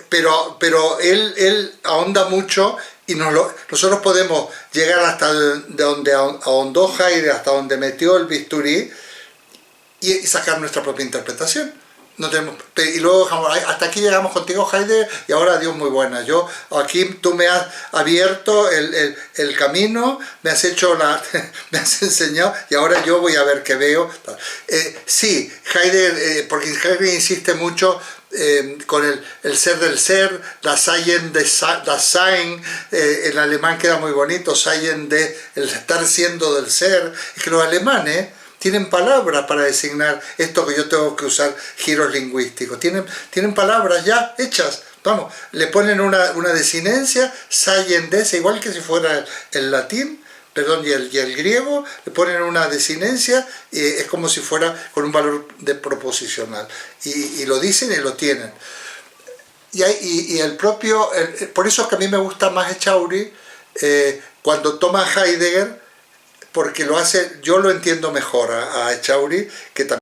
Pero él ahonda mucho y nosotros podemos llegar hasta donde ahondó Heidegger, hasta donde metió el bisturí y sacar nuestra propia interpretación. No tenemos, y luego hasta aquí llegamos contigo, Heidegger, y ahora Dios muy buena. Yo aquí tú me has abierto el camino, me has me has enseñado, y ahora yo voy a ver qué veo. Sí, Heidegger, porque Heidegger insiste mucho con el ser del ser, das Sein, das Sein, en alemán queda muy bonito, Sein de el estar siendo del ser. Es que los alemanes tienen palabras para designar esto que yo tengo que usar, giros lingüísticos. Tienen palabras ya hechas. Vamos, le ponen una desinencia, Sein des, igual que si fuera el latín, perdón, y el griego, le ponen una desinencia, y es como si fuera con un valor de proposicional. Y lo dicen y lo tienen. Y el propio, por eso es que a mí me gusta más Echauri, cuando toma Heidegger, porque lo hace, yo lo entiendo mejor a Echauri, que también